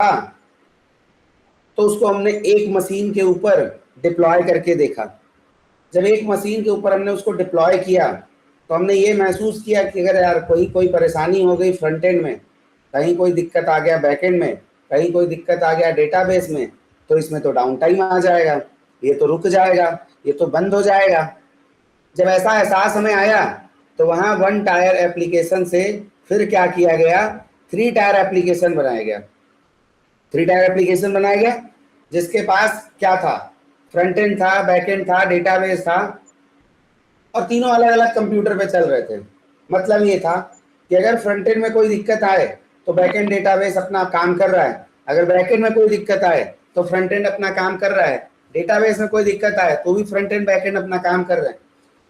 तो उसको हमने एक मशीन के ऊपर डिप्लॉय करके देखा। जब एक मशीन के ऊपर हमने उसको डिप्लॉय किया तो हमने ये महसूस किया कि अगर यार कोई परेशानी हो गई फ्रंट एंड में, कहीं कोई दिक्कत आ गया बैक एंड में, कहीं कोई दिक्कत आ गया डेटाबेस में, तो इसमें तो डाउन टाइम आ जाएगा, ये तो रुक जाएगा, ये तो बंद हो जाएगा। जब ऐसा एहसास हमें आया तो वहाँ वन टायर एप्लीकेशन से फिर क्या किया गया, थ्री टायर एप्लीकेशन बनाया गया। थ्री टायर एप्लीकेशन बनाया गया जिसके पास क्या था, फ्रंट एंड था, बैक एंड था, डेटाबेस था, और तीनों अलग अलग कंप्यूटर पे चल रहे थे। मतलब ये था कि अगर फ्रंट एंड में कोई दिक्कत आए तो बैक एंड डेटाबेस अपना काम कर रहा है, अगर बैक एंड में कोई दिक्कत आए तो फ्रंट एंड अपना काम कर रहा है, डेटाबेस में कोई दिक्कत आए तो भी फ्रंट एंड बैक एंड अपना काम कर रहे हैं।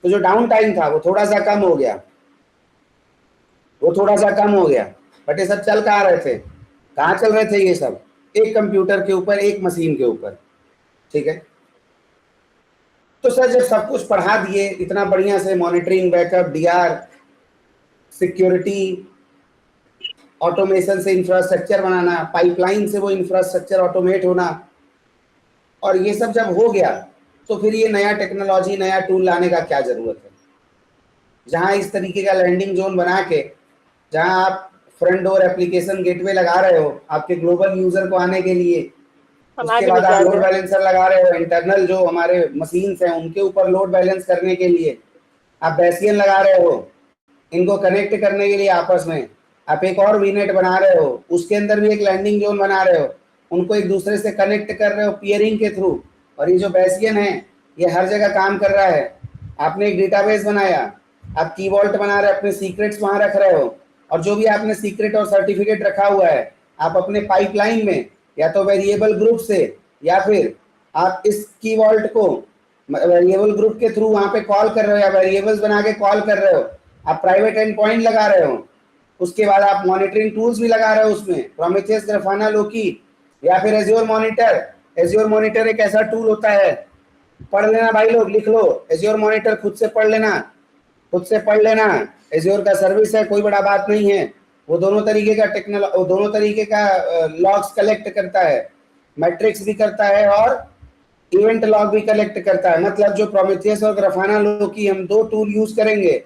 तो जो डाउन टाइम था वो थोड़ा सा कम हो गया, बट ये सब चल कहाँ रहे थे, कहाँ चल रहे थे ये सब, एक कंप्यूटर के ऊपर, एक मशीन के ऊपर। ठीक है, तो सर जब सब कुछ पढ़ा दिए इतना बढ़िया से, monitoring, backup, DR, security, automation से इंफ्रास्ट्रक्चर बनाना, पाइपलाइन से वो इंफ्रास्ट्रक्चर ऑटोमेट होना, और ये सब जब हो गया तो फिर ये नया टेक्नोलॉजी, नया टूल लाने का क्या जरूरत है। जहां इस तरीके का लैंडिंग जोन बना के, जहां आप फ्रंट डोर एप्लीकेशन गेटवे लगा रहे हो आपके ग्लोबल यूजर को आने के लिए, उसके हमारी भी बाद आप जा लोड रहे हैं। बैलेंसर लगा रहे हो इंटरनल जो हमारे मशीन्स हैं उनके ऊपर लोड बैलेंस करने के लिए, आप बेसियन लगा रहे हो इनको कनेक्ट करने के लिए आपस में, आप एक और वीनेट बना रहे हो, उसके अंदर भी एक लैंडिंग जोन बना रहे हो, उनको एक दूसरे से कनेक्ट कर रहे हो पियरिंग के थ्रू, और ये जो बेसियन है ये हर जगह काम कर रहा है। आपने एक डेटाबेस बनाया, आप की वॉल्ट बना रहे हो, अपने सीक्रेट्स वहां रख रहे हो, और जो भी आपने सीक्रेट और सर्टिफिकेट रखा हुआ है आप अपने पाइपलाइन में या तो वेरिएबल ग्रुप से, या फिर आप इस की वॉल्ट को वेरिएबल ग्रुप के थ्रू वहां पे कॉल कर रहे हो, या वेरिएबल्स बना के कॉल कर रहे हो, आप प्राइवेट एंड पॉइंट लगा रहे हो, उसके बाद आप मॉनिटरिंग टूल्स भी लगा रहे हो उसमें, प्रोमेथियस, ग्राफाना, लोकी, या फिर एज्योर मॉनिटर। एज्योर मॉनिटर एक ऐसा टूल होता है, पढ़ लेना भाई लोग, लिख लो, एज्योर मॉनिटर खुद से पढ़ लेना, खुद से पढ़ लेना। एज्योर का सर्विस है, कोई बड़ा बात नहीं है, वो दोनों तरीके का टेक्नोलॉजी, दोनों तरीके का लॉग्स कलेक्ट करता है, मैट्रिक्स भी करता है और इवेंट लॉग भी कलेक्ट करता है। मतलब जो प्रोमेथियस और ग्राफाना लोकी हम दो टूल यूज करेंगे,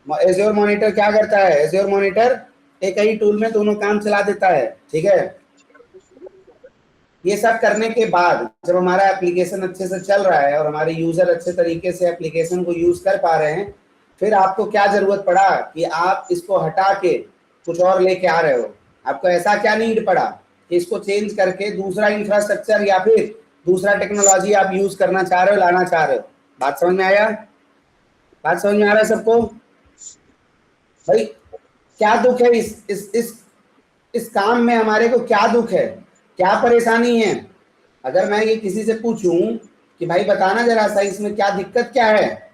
एज्योर मॉनिटर क्या करता है, एज्योर मॉनिटर एक ही टूल में दोनों काम चला देता है। ठीक है, ये सब करने के बाद जब हमारा एप्लीकेशन अच्छे से चल रहा है और हमारे यूजर अच्छे तरीके से एप्लीकेशन को यूज कर पा रहे हैं, फिर आपको क्या जरूरत पड़ा कि आप इसको हटा के कुछ और लेके आ रहे हो। आपको ऐसा क्या नीड पड़ा कि इसको चेंज करके दूसरा इंफ्रास्ट्रक्चर या फिर दूसरा टेक्नोलॉजी आप यूज करना चाह रहे हो, लाना चाह रहे हो। बात समझ में आया, बात समझ में आ रहा है सबको भाई? क्या दुख है इस काम में, हमारे को क्या दुख है, क्या परेशानी है? अगर मैं ये किसी से पूछूं कि भाई बताना जरा सा इसमें क्या दिक्कत क्या है,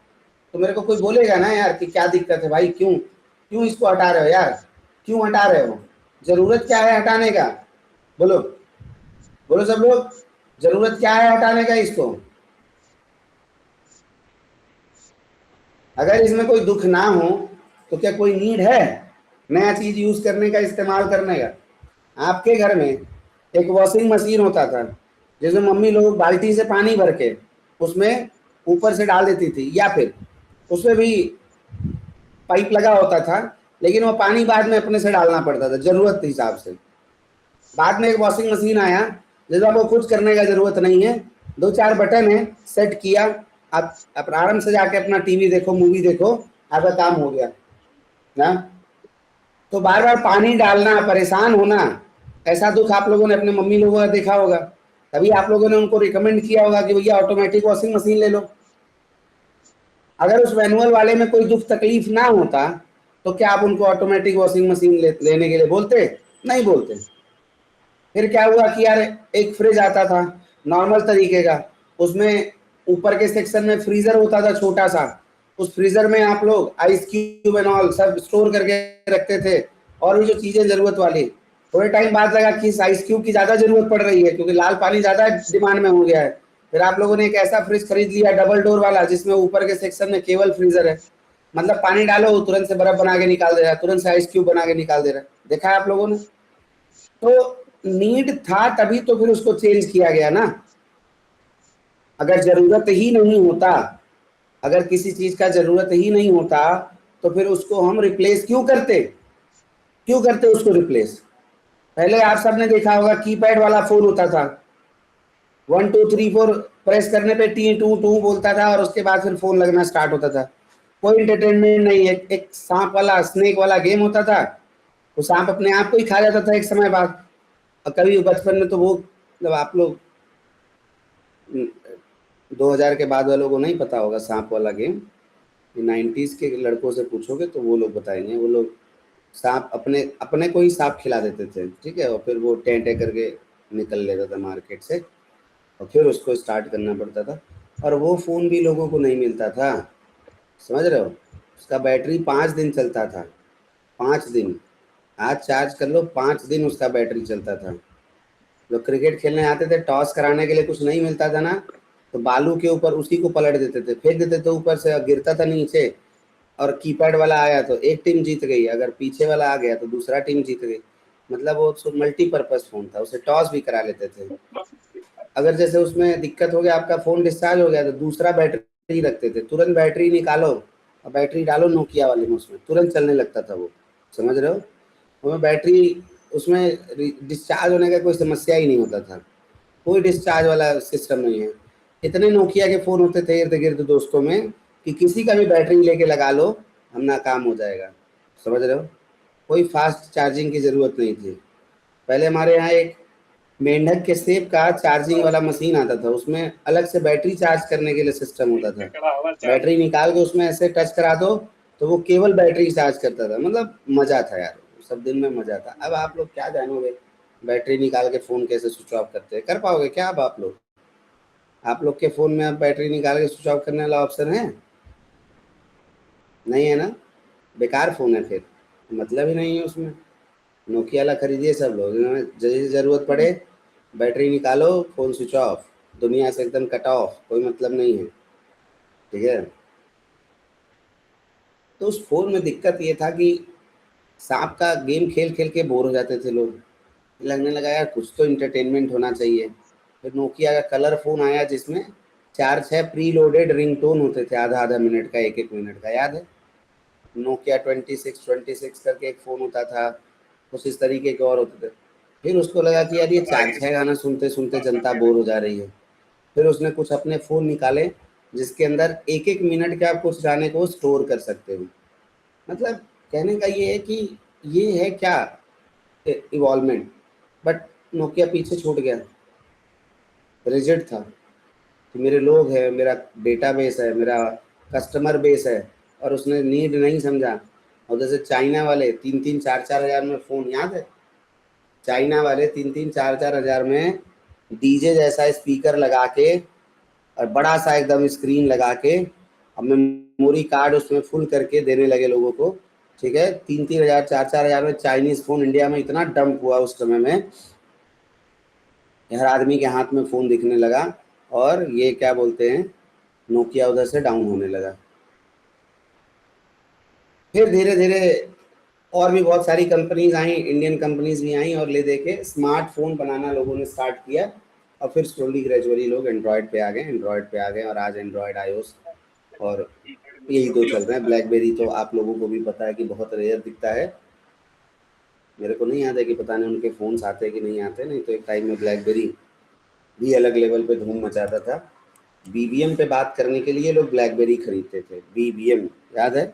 तो मेरे को कोई बोलेगा ना यार कि क्या दिक्कत है भाई, क्यों क्यों इसको हटा रहे हो यार, क्यों हटा रहे हो, जरूरत क्या है हटाने का? बोलो, बोलो सब लोग, जरूरत क्या है हटाने का इसको? अगर इसमें कोई दुख ना हो तो क्या कोई नीड है नया चीज यूज करने का, इस्तेमाल करने का? आपके घर में एक वॉशिंग मशीन होता था जिसमें मम्मी लोग बाल्टी से पानी भर के उसमें ऊपर से डाल देती थी, या फिर उसमें भी पाइप लगा होता था, लेकिन वो पानी बाद में अपने से डालना पड़ता था जरूरत के हिसाब से। बाद में एक वॉशिंग मशीन आया जिसमें आपको कुछ करने का जरूरत नहीं है, दो चार बटन है, सेट किया, आप आराम से जाके अपना टीवी देखो, मूवी देखो, आपका काम हो गया ना। तो बार बार पानी डालना, परेशान होना, ऐसा दुख आप लोगों ने अपने मम्मी लोगों का देखा होगा, तभी आप लोगों ने उनको रिकमेंड किया होगा कि भैया ऑटोमेटिक वॉशिंग मशीन ले लो। अगर उस मैनुअल वाले में कोई दुख तकलीफ ना होता तो क्या आप उनको ऑटोमेटिक वॉशिंग मशीन लेने के लिए बोलते? नहीं बोलते। फिर क्या हुआ कि यार एक फ्रिज आता था नॉर्मल तरीके का, उसमें ऊपर के सेक्शन में फ्रीजर होता था छोटा सा, उस फ्रीजर में आप लोग आइस क्यूब एंड ऑल सब स्टोर करके रखते थे, और भी जो चीजें जरूरत वाली। थोड़े टाइम बाद लगा कि इस आइस क्यूब की ज्यादा जरूरत पड़ रही है क्योंकि लाल पानी ज्यादा डिमांड में हो गया है। फिर आप लोगों ने एक ऐसा फ्रिज खरीद लिया डबल डोर वाला जिसमें ऊपर के सेक्शन में केवल फ्रीजर है, मतलब पानी डालो तुरंत से बर्फ बना के निकाल दे रहा है, तुरंत से आइस क्यूब बना के निकाल दे रहा है। देखा है आप लोगों ने? तो नीड था तभी तो फिर उसको चेंज किया गया ना। अगर जरूरत ही नहीं होता, अगर किसी चीज का जरूरत ही नहीं होता तो फिर उसको हम रिप्लेस क्यों करते, क्यों करते उसको रिप्लेस। पहले आप सबने देखा होगा कीपैड वाला फोन होता था, 1 2 3 4 प्रेस करने पे टी टू टू बोलता था और उसके बाद फिर फोन लगना स्टार्ट होता था। कोई इंटरटेनमेंट नहीं है। एक सांप वाला स्नेक वाला गेम होता था, वो सांप अपने आप को ही खा जाता था एक समय बाद। और कभी बचपन में तो वो जब आप लोग 2000 के बाद वालों को नहीं पता होगा सांप वाला गेम, 90s के लड़कों से पूछोगे तो वो लोग बताएंगे। वो लोग सांप अपने अपने को ही सांप खिला देते थे, ठीक है, और फिर वो टें करके निकल लेता था मार्केट से, और फिर उसको स्टार्ट करना पड़ता था। और वो फ़ोन भी लोगों को नहीं मिलता था, समझ रहे हो। उसका बैटरी 5 दिन चलता था, 5 दिन। आज चार्ज कर लो, 5 दिन उसका बैटरी चलता था। लोग क्रिकेट खेलने आते थे, टॉस कराने के लिए कुछ नहीं मिलता था ना, तो बालू के ऊपर उसी को पलट देते थे, फेंक देते थे ऊपर से, गिरता था नीचे। और कीपैड वाला आया तो एक टीम जीत गई, अगर पीछे वाला आ गया तो दूसरा टीम जीत गई। मतलब वो मल्टीपर्पज फ़ोन था, उसे टॉस भी करा लेते थे। अगर जैसे उसमें दिक्कत हो गया, आपका फ़ोन डिस्चार्ज हो गया, तो दूसरा बैटरी रखते थे, तुरंत बैटरी निकालो और बैटरी डालो नोकिया वाले में, उसमें तुरंत चलने लगता था वो, समझ रहे हो। उसमें बैटरी, उसमें डिस्चार्ज होने का कोई समस्या ही नहीं होता था, कोई डिस्चार्ज वाला सिस्टम नहीं है। इतने नोकिया के फ़ोन होते थे इर्द गिर्द दोस्तों में कि किसी का भी बैटरी लेके लगा लो, अपना काम हो जाएगा, समझ रहे हो। कोई फास्ट चार्जिंग की ज़रूरत नहीं थी। पहले हमारे यहाँ एक मेंढक के सेप का चार्जिंग वाला मशीन आता था, उसमें अलग से बैटरी चार्ज करने के लिए सिस्टम होता था। बैटरी निकाल के उसमें ऐसे टच करा दो तो वो केवल बैटरी चार्ज करता था। मतलब मज़ा था यार, सब दिन में मज़ा था। अब आप लोग क्या जानोगे बैटरी निकाल के फ़ोन कैसे स्विच ऑफ करते हैं, कर पाओगे क्या अब आप लोग के फ़ोन में अब बैटरी निकाल के स्विच ऑफ करने वाला ऑप्शन है? नहीं है ना, बेकार फ़ोन है फिर, मतलब ही नहीं है उसमें। नोकिया वाला खरीदिए सब लोग, जैसे ज़रूरत पड़े बैटरी निकालो, फ़ोन स्विच ऑफ, दुनिया से एकदम कट ऑफ, कोई मतलब नहीं है, ठीक है। तो उस फ़ोन में दिक्कत ये था कि सांप का गेम खेल खेल के बोर हो जाते थे लोग। लगने लगा यार कुछ तो इंटरटेनमेंट होना चाहिए। फिर नोकिया का कलर फ़ोन आया जिसमें 4 6 प्री लोडेड रिंगटोन होते थे, आधा आधा मिनट का, एक एक मिनट का, याद है। नोकिया 26 करके एक फ़ोन होता था, कुछ इस तरीके के और होते थे। फिर उसको लगा कि यार ये 4 6 गाना सुनते सुनते जनता बोर हो जा रही है। फिर उसने कुछ अपने फ़ोन निकाले जिसके अंदर एक एक मिनट के आप कुछ गाने को स्टोर कर सकते हो। मतलब कहने का ये है कि ये है क्या, इवॉल्वमेंट। बट नोकिया पीछे छूट गया, रिजिड था कि मेरे लोग हैं, मेरा डेटाबेस है, मेरा कस्टमर बेस है, और उसने नीड नहीं समझा। और जैसे चाइना वाले 3 3 4 4 हज़ार में फ़ोन, याद है, चाइना वाले 3 3 4 4 हज़ार में डीजे जैसा स्पीकर लगा के और बड़ा सा एकदम स्क्रीन लगा के अब मेमोरी कार्ड उसमें फुल करके देने लगे लोगों को, ठीक है। 3 3 हज़ार 4 4 हज़ार में चाइनीज़ फ़ोन इंडिया में इतना डंप हुआ उस समय में, हर आदमी के हाथ में फ़ोन दिखने लगा, और ये क्या बोलते हैं, नोकिया उधर से डाउन होने लगा। फिर धीरे धीरे और भी बहुत सारी कंपनीज आई, इंडियन कंपनीज भी आई, और ले दे के स्मार्टफोन बनाना लोगों ने स्टार्ट किया। और फिर स्लोली ग्रेजुअली लोग एंड्रॉयड पे आ गए, और आज एंड्रॉयड आईओएस और यही दो चल रहे हैं। ब्लैकबेरी तो आप लोगों को भी पता है कि बहुत रेयर दिखता है। मेरे को नहीं याद है कि पता नहीं उनके फ़ोन्स आते हैं कि नहीं आते, नहीं तो एक टाइम में ब्लैकबेरी भी अलग लेवल पे धूम मचाता था। बीबीएम पे बात करने के लिए लोग ब्लैकबेरी खरीदते थे, बीबीएम, याद है,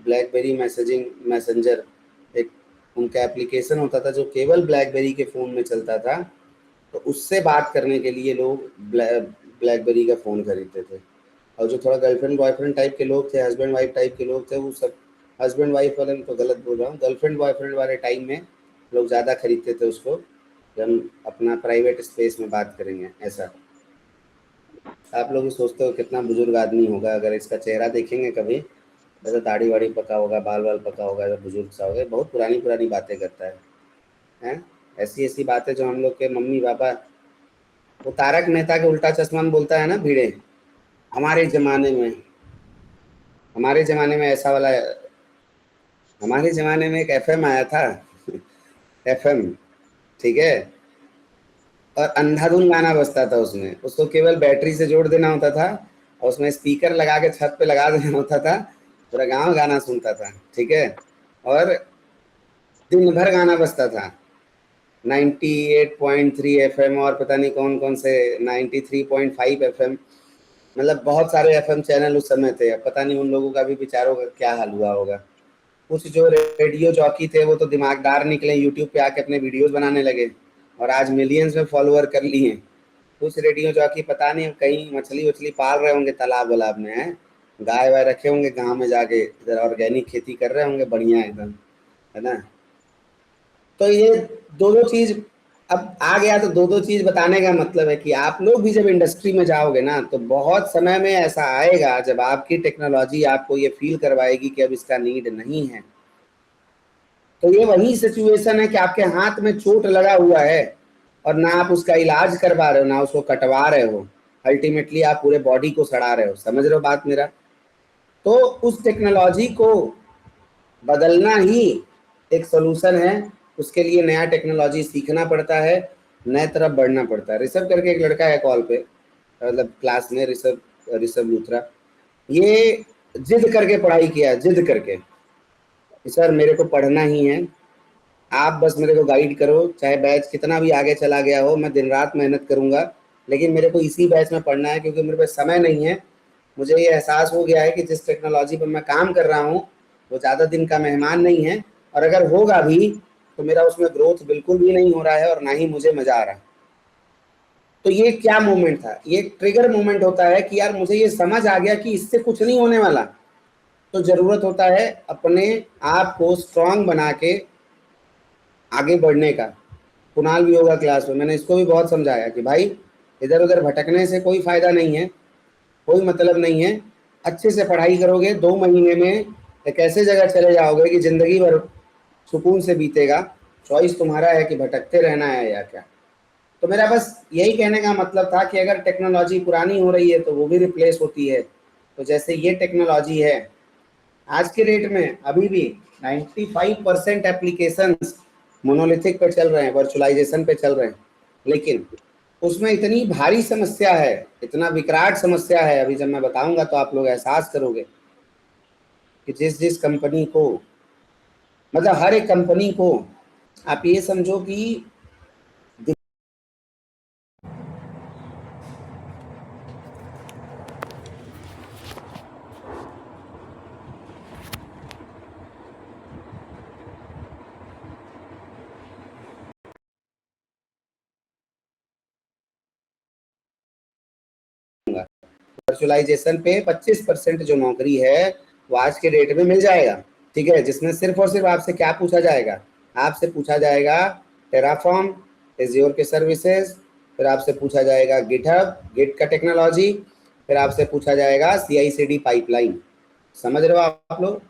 ब्लैकबेरी मैसेजिंग मैसेंजर, एक उनका एप्लीकेशन होता था जो केवल ब्लैकबेरी के फ़ोन में चलता था। तो उससे बात करने के लिए लोग ब्लैकबेरी का फ़ोन खरीदते थे। और जो थोड़ा गर्लफ्रेंड बॉयफ्रेंड टाइप के लोग थे, हस्बैंड वाइफ टाइप के लोग थे, वो सब, हस्बैंड वाइफ वाले तो गलत बोल रहा हूँ, गर्लफ्रेंड बॉयफ्रेंड वाले टाइम में लोग ज़्यादा खरीदते थे उसको, कि हम अपना प्राइवेट स्पेस में बात करेंगे ऐसा। आप लोग भी सोचते हो कितना बुजुर्ग आदमी होगा, अगर इसका चेहरा देखेंगे कभी, ऐसा दाढ़ी वाड़ी पका होगा, बाल वाल पका होगा, ऐसा बुजुर्ग सा होगा, बहुत पुरानी पुरानी बातें करता है, हैं। ऐसी ऐसी बातें जो हम लोग के मम्मी पापा, वो तारक मेहता के उल्टा चश्मा में बोलता है ना भिड़े, हमारे ज़माने में, हमारे ज़माने में ऐसा वाला, हमारे ज़माने में एक एफएम आया था, एफएम, ठीक है। और अंधाधुन गाना बजता था उसमें, उसको केवल बैटरी से जोड़ देना होता था और उसमें स्पीकर लगा के छत पे लगा देना होता था, पूरा गांव गाना सुनता था, ठीक है। और दिन भर गाना बजता था, 98.3 एफएम और पता नहीं कौन कौन से 93.5 एफएम, मतलब बहुत सारे एफएम चैनल उस समय थे। अब पता नहीं उन लोगों का भी बेचारों का क्या हाल हुआ होगा। कुछ जो रेडियो जॉकी थे वो तो दिमागदार निकले, यूट्यूब पे आके अपने वीडियोस बनाने लगे और आज मिलियंस में फॉलोअर कर लिए। कुछ रेडियो जॉकी पता नहीं कहीं मछली वछली पाल रहे होंगे तालाब वालाब में, है गाय वाय रखे होंगे गांव में जाके, इधर ऑर्गेनिक खेती कर रहे होंगे बढ़िया एकदम, है ना। तो ये दो दो चीज अब आ गया, तो दो दो चीज बताने का मतलब है कि आप लोग भी जब इंडस्ट्री में जाओगे ना, तो बहुत समय में ऐसा आएगा जब आपकी टेक्नोलॉजी आपको ये फील करवाएगी कि अब इसका नीड नहीं है। तो ये वही सिचुएशन है कि आपके हाथ में चोट लगा हुआ है और ना आप उसका इलाज करवा रहे हो ना उसको कटवा रहे हो, अल्टीमेटली आप पूरे बॉडी को सड़ा रहे हो। समझ रहे हो बात मेरा। तो उस टेक्नोलॉजी को बदलना ही एक सोल्यूशन है। उसके लिए नया टेक्नोलॉजी सीखना पड़ता है, नए तरफ बढ़ना पड़ता है। ऋषभ करके एक लड़का है कॉल पे, मतलब क्लास में, ऋषभ ऋषभ लूथरा। ये जिद करके पढ़ाई किया, जिद करके कि सर मेरे को पढ़ना ही है, आप बस मेरे को गाइड करो, चाहे बैच कितना भी आगे चला गया हो, मैं दिन रात मेहनत करूंगा, लेकिन मेरे को इसी बैच में पढ़ना है क्योंकि मेरे पास समय नहीं है। मुझे ये एहसास हो गया है कि जिस टेक्नोलॉजी पर मैं काम कर रहा हूँ वो ज़्यादा दिन का मेहमान नहीं है, और अगर होगा भी तो मेरा उसमें ग्रोथ बिल्कुल भी नहीं हो रहा है और ना ही मुझे मजा आ रहा है। तो ये क्या मोमेंट था, ये ट्रिगर मोमेंट होता है कि यार मुझे ये समझ आ गया कि इससे कुछ नहीं होने वाला। तो जरूरत होता है अपने आप को स्ट्रांग बना के आगे बढ़ने का। कुणाल भी होगा क्लास में, मैंने इसको भी बहुत समझाया कि भाई इधर उधर भटकने से कोई फायदा नहीं है, कोई मतलब नहीं है। अच्छे से पढ़ाई करोगे 2 महीने में एक ऐसे जगह चले जाओगे कि जिंदगी भर सुकून से बीतेगा। चॉइस तुम्हारा है कि भटकते रहना है या क्या। तो मेरा बस यही कहने का मतलब था कि अगर टेक्नोलॉजी पुरानी हो रही है तो वो भी रिप्लेस होती है। तो जैसे ये टेक्नोलॉजी है आज के डेट में अभी भी 95% एप्लीकेशंस मोनोलिथिक पे चल रहे हैं, वर्चुअलाइजेशन पे चल रहे हैं, लेकिन उसमें इतनी भारी समस्या है, इतना विकराल समस्या है, अभी जब मैं बताऊंगा तो आप लोग एहसास करोगे कि जिस जिस कंपनी को, मतलब हर एक कंपनी को आप ये समझो कि वर्चुअलाइजेशन पे 25% जो नौकरी है वो आज के डेट में मिल जाएगा, ठीक है। जिसमें सिर्फ और सिर्फ आपसे क्या पूछा जाएगा, आपसे पूछा जाएगा टेराफॉर्म, एज्योर के सर्विसेज, फिर आपसे पूछा जाएगा गिटहब, गिट का टेक्नोलॉजी, फिर आपसे पूछा जाएगा CI/CD पाइपलाइन। समझ रहे हो आप लोग,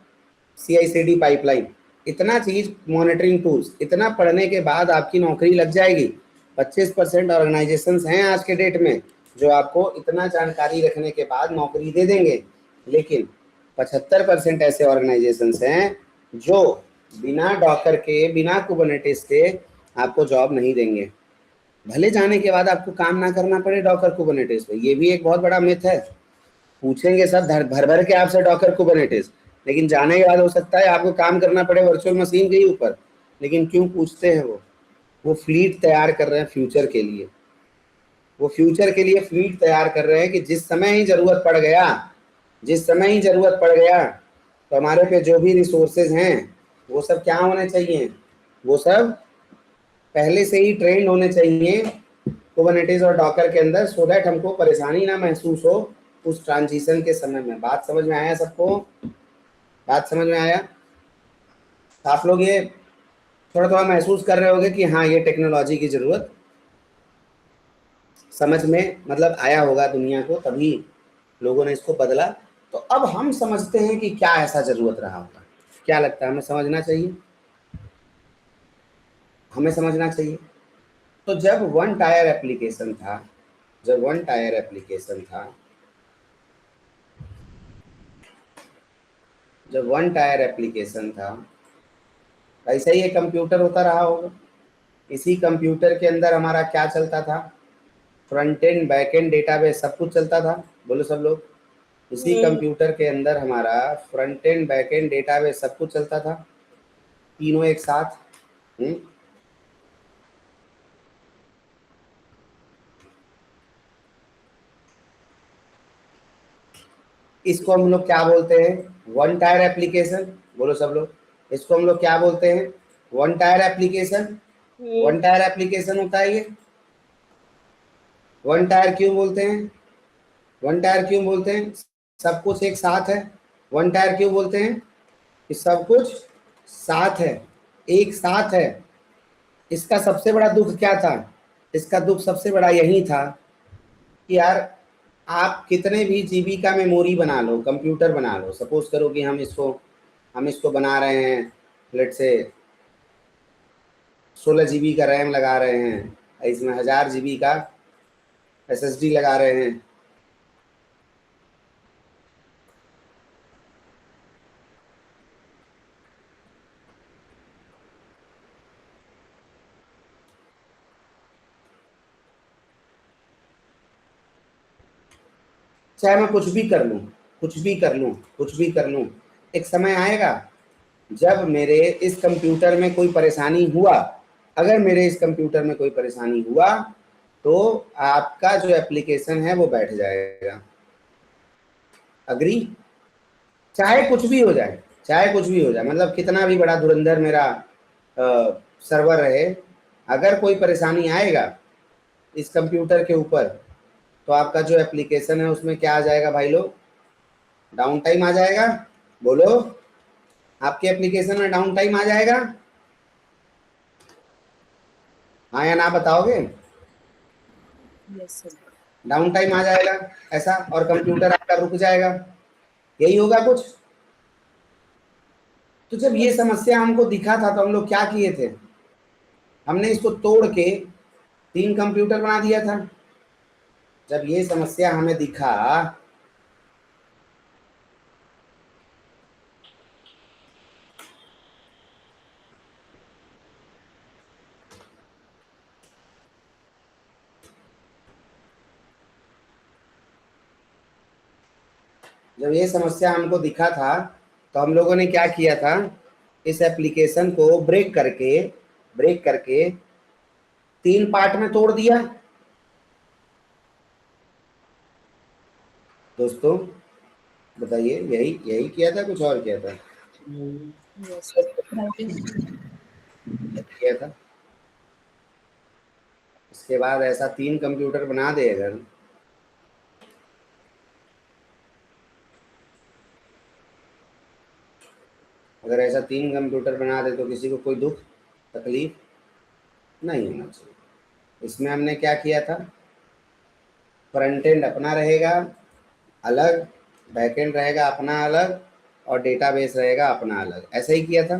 CI/CD पाइपलाइन, इतना चीज, मॉनिटरिंग टूल्स, इतना पढ़ने के बाद आपकी नौकरी लग जाएगी। 25% ऑर्गेनाइजेशंस हैं आज के डेट में जो आपको इतना जानकारी रखने के बाद नौकरी दे देंगे, लेकिन 75% ऐसे ऑर्गेनाइजेशंस हैं जो बिना डॉकर के, बिना कुबरनेटिस के आपको जॉब नहीं देंगे। भले जाने के बाद आपको काम ना करना पड़े डॉकर कुबरनेटिस पे, ये भी एक बहुत बड़ा मिथ है। पूछेंगे सब भर भर के आपसे डॉकर कुबरनेटिस, लेकिन जाने के बाद हो सकता है आपको काम करना पड़े वर्चुअल मशीन के ही ऊपर। लेकिन क्यों पूछते हैं वो फ्लीट तैयार कर रहे हैं फ्यूचर के लिए। वो फ्यूचर के लिए फ्लीट तैयार कर रहे हैं कि जिस समय ही जरूरत पड़ गया, जिस समय ही जरूरत पड़ गया, तो हमारे पे जो भी रिसोर्सेज हैं वो सब क्या होने चाहिए, वो सब पहले से ही ट्रेंड होने चाहिए कुबरनेटिस और डॉकर के अंदर, सो दैट हमको परेशानी ना महसूस हो उस ट्रांजिशन के समय में। बात समझ में आया सबको, बात समझ में आया। आप लोग ये थोड़ा थोड़ा महसूस कर रहे होंगे कि हाँ ये टेक्नोलॉजी की जरूरत समझ में मतलब आया होगा दुनिया को, तभी लोगों ने इसको बदला। तो अब हम समझते हैं कि क्या ऐसा जरूरत रहा होगा। क्या लगता है, हमें समझना चाहिए, हमें समझना चाहिए। तो जब वन टायर एप्लीकेशन था, जब वन टायर एप्लीकेशन था, जब वन टायर एप्लीकेशन था, ऐसा ही एक कंप्यूटर होता रहा होगा। इसी कंप्यूटर के अंदर हमारा क्या चलता था, front end back and database सब कुछ चलता था। बोलो सब लोग, इसी कंप्यूटर के अंदर हमारा front end back and database सब कुछ चलता था, तीनों एक साथ। इसको हम लोग क्या बोलते हैं, वन टायर एप्लीकेशन। बोलो सब लोग, इसको हम लोग क्या बोलते हैं, one tier application. One tier application होता है ये। वन टायर क्यों बोलते हैं, वन टायर क्यों बोलते हैं, सब कुछ एक साथ है। वन टायर क्यों बोलते हैं कि सब कुछ साथ है, एक साथ है। इसका सबसे बड़ा दुख क्या था, इसका दुख सबसे बड़ा यही था कि यार आप कितने भी जीबी का मेमोरी बना लो, कंप्यूटर बना लो, सपोज करो कि हम इसको बना रहे हैं, लेट से 16 जीबी का रैम लगा रहे हैं, इसमें 1000 जीबी का एसएसडी लगा रहे हैं। चाहे मैं कुछ भी कर लूँ, कुछ भी कर लूँ, कुछ भी कर लूँ, एक समय आएगा जब मेरे इस कंप्यूटर में कोई परेशानी हुआ, अगर मेरे इस कंप्यूटर में कोई परेशानी हुआ तो आपका जो एप्लीकेशन है वो बैठ जाएगा। अग्री? चाहे कुछ भी हो जाए, चाहे कुछ भी हो जाए, मतलब कितना भी बड़ा धुरंधर मेरा सर्वर रहे, अगर कोई परेशानी आएगा इस कंप्यूटर के ऊपर तो आपका जो एप्लीकेशन है उसमें क्या आ जाएगा भाई लोग, डाउन टाइम आ जाएगा। बोलो, आपके एप्लीकेशन में डाउन टाइम आ जाएगा, हाँ या ना बताओगे? Yes sir. डाउन टाइम आ जाएगा ऐसा, और कंप्यूटर आपका रुक जाएगा, यही होगा कुछ। तो जब ये समस्या हमको दिखा था तो हम लोग क्या किए थे, हमने इसको तोड़ के 3 कंप्यूटर बना दिया था। जब ये समस्या हमें दिखा, जब ये समस्या हमको दिखा था तो हम लोगों ने क्या किया था, इस एप्लीकेशन को ब्रेक करके 3 पार्ट में तोड़ दिया। दोस्तों बताइए, यही यही किया था, कुछ और किया था? Yes sir. किया था। इसके बाद ऐसा 3 कंप्यूटर बना दे अगर ऐसा 3 कंप्यूटर बना दे तो किसी को कोई दुख तकलीफ नहीं होना चाहिए। इसमें हमने क्या किया था, फ्रंट एंड अपना रहेगा अलग, बैक एंड रहेगा अपना अलग, और डेटाबेस रहेगा अपना अलग, ऐसा ही किया था।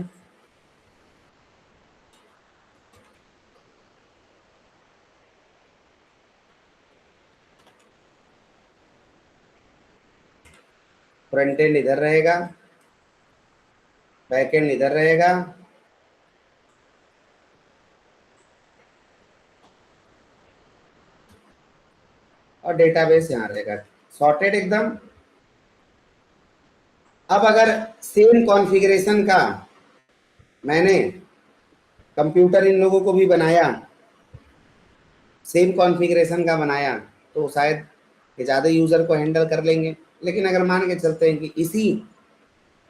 फ्रंट एंड इधर रहेगा, बैक एंड इधर रहेगा, और डेटाबेस यहाँ रहेगा, सॉर्टेड एकदम। अब अगर सेम कॉन्फ़िगरेशन का मैंने कंप्यूटर इन लोगों को भी बनाया, सेम कॉन्फ़िगरेशन का बनाया, तो शायद ये ज़्यादा यूज़र को हैंडल कर लेंगे। लेकिन अगर मान के चलते हैं कि इसी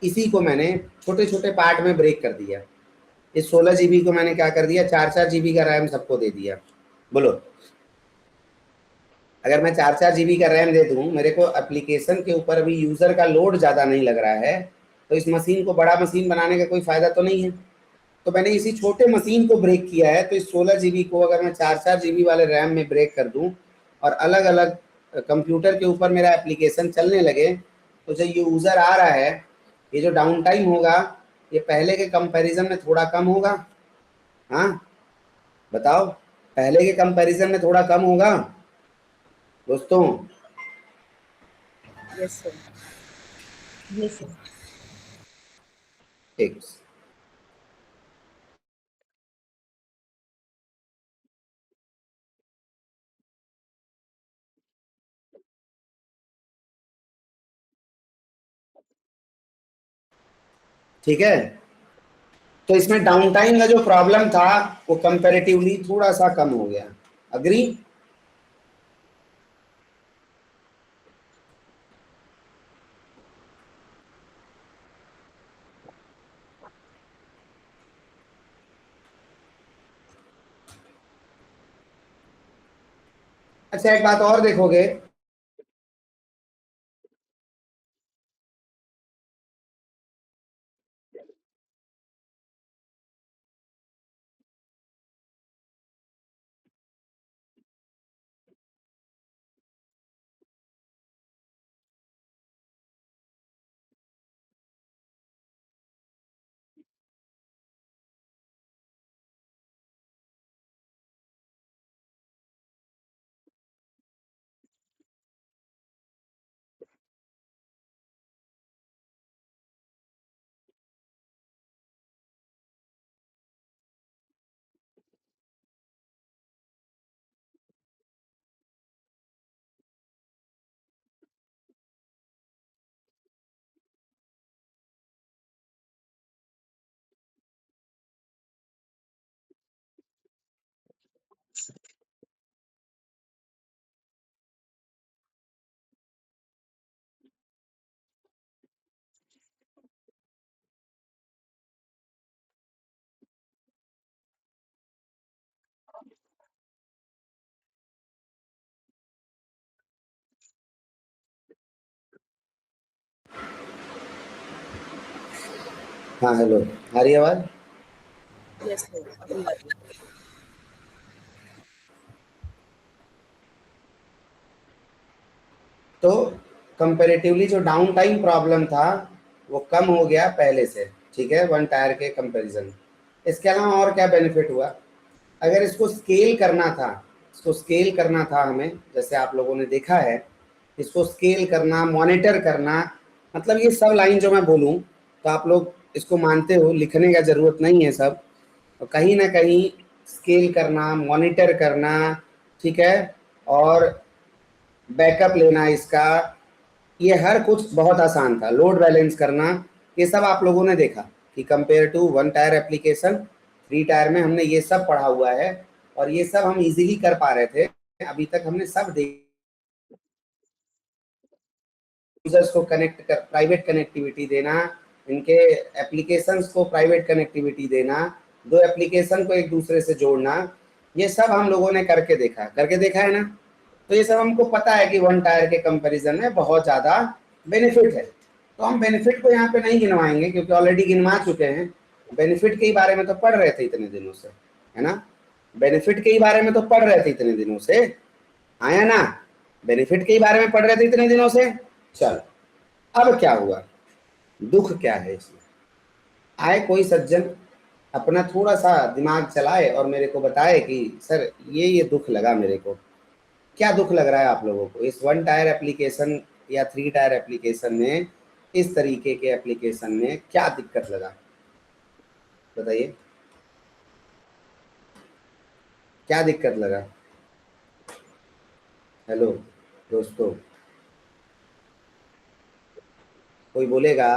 इसी को मैंने छोटे छोटे पार्ट में ब्रेक कर दिया, इस 16 जीबी को मैंने क्या कर दिया, 4-4 जीबी का रैम सबको दे दिया। बोलो, अगर मैं 4-4 जीबी का रैम दे दूँ, मेरे को एप्लीकेशन के ऊपर अभी यूज़र का लोड ज़्यादा नहीं लग रहा है, तो इस मशीन को बड़ा मशीन बनाने का कोई फ़ायदा तो नहीं है। तो मैंने इसी छोटे मशीन को ब्रेक किया है। तो इस 16 जीबी को अगर मैं 4-4 जीबी वाले रैम में ब्रेक कर दूं और अलग अलग कंप्यूटर के ऊपर मेरा एप्लीकेशन चलने लगे, तो जो यूज़र आ रहा है, ये जो डाउन टाइम होगा ये पहले के कंपैरिजन में थोड़ा कम होगा। हाँ बताओ, पहले के कंपैरिजन में थोड़ा कम होगा दोस्तों? Yes sir. Yes sir. ठीक। ठीक है, तो इसमें डाउन टाइम का जो प्रॉब्लम था वो कंपैरेटिवली थोड़ा सा कम हो गया। अग्री? अच्छा, एक बात और देखोगे, हाँ हेलो, आ रही है आवाज? Yes, sir. अभी आ रही है। तो कंपैरेटिवली जो डाउन टाइम प्रॉब्लम था वो कम हो गया पहले से, ठीक है, वन टायर के कंपैरिजन। इसके अलावा और क्या बेनिफिट हुआ? अगर इसको स्केल करना था, इसको स्केल करना था हमें, जैसे आप लोगों ने देखा है, इसको स्केल करना, मॉनिटर करना, मतलब ये सब लाइन जो मैं बोलूँ तो आप लोग इसको मानते हो, लिखने का ज़रूरत नहीं है सब। तो कहीं ना कहीं स्केल करना, मॉनिटर करना, ठीक है, और बैकअप लेना इसका, ये हर कुछ बहुत आसान था। लोड बैलेंस करना, ये सब आप लोगों ने देखा कि compare to one tier application, three tier में हमने ये सब पढ़ा हुआ है और ये सब हम इजीली कर पा रहे थे। अभी तक हमने सब देख, यूजर्स को कनेक्ट कर, प्राइवेट कनेक्टिविटी देना, इनके एप्लीकेशंस को प्राइवेट कनेक्टिविटी देना, दो एप्लीकेशन को एक दूसरे से जोड़ना, ये सब हम लोगों ने करके देखा है ना। तो ये सब हमको पता है कि वन टायर के कंपैरिजन में बहुत ज़्यादा बेनिफिट है। तो हम बेनिफिट को यहाँ पे नहीं गिनवाएंगे क्योंकि ऑलरेडी गिनवा चुके हैं। बेनिफिट के ही बारे में तो पढ़ रहे थे इतने दिनों से, है ना? बेनिफिट के ही बारे में तो पढ़ रहे थे इतने दिनों से, आया ना? बेनिफिट के ही बारे में पढ़ रहे थे इतने दिनों से। चल, अब क्या हुआ? दुख क्या है इसमें? आए कोई सज्जन अपना थोड़ा सा दिमाग चलाए और मेरे को बताए कि सर ये दुख लगा मेरे को। क्या दुख लग रहा है आप लोगों को इस वन टायर एप्लीकेशन या थ्री टायर एप्लीकेशन में? इस तरीके के एप्लीकेशन में क्या दिक्कत लगा, बताइए, क्या दिक्कत लगा? हेलो दोस्तों, कोई बोलेगा?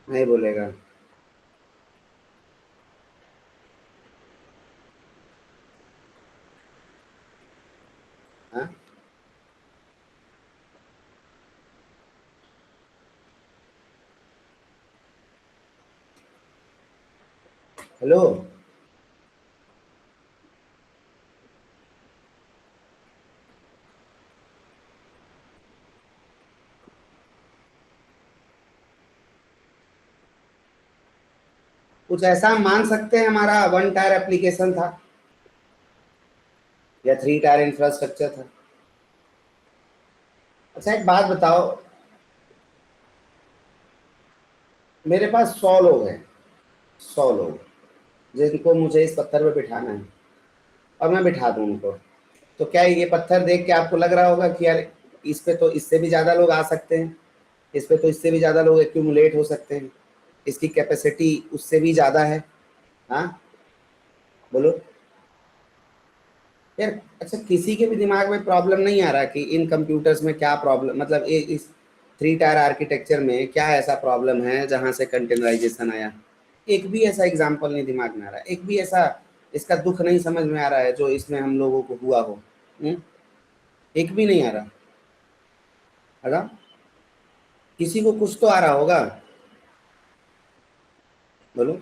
नहीं बोलेगा? हाँ, हेलो, कुछ ऐसा हम मान सकते हैं हमारा वन टायर एप्लीकेशन था या थ्री टायर इंफ्रास्ट्रक्चर था? अच्छा एक बात बताओ, मेरे पास 100 लोग हैं, 100 लोग जिनको मुझे इस पत्थर पे बिठाना है और मैं बिठा दूं उनको, तो क्या ये पत्थर देख के आपको लग रहा होगा कि यार इस पे तो इससे भी ज़्यादा लोग आ सकते हैं, इस पे तो इससे भी ज़्यादा लोग एक्यूमुलेट हो सकते हैं, इसकी कैपेसिटी उससे भी ज़्यादा है? हाँ बोलो यार। अच्छा, किसी के भी दिमाग में प्रॉब्लम नहीं आ रहा कि इन कंप्यूटर्स में क्या प्रॉब्लम, मतलब इस थ्री टायर आर्किटेक्चर में क्या ऐसा प्रॉब्लम है जहां से कंटेनराइजेशन आया? एक भी ऐसा एग्जाम्पल नहीं दिमाग में आ रहा, एक भी ऐसा इसका दुख नहीं समझ में आ रहा है जो इसमें हम लोगों को हुआ हो। एक भी नहीं आ रहा। अगर किसी को कुछ तो आ रहा होगा, बोलो।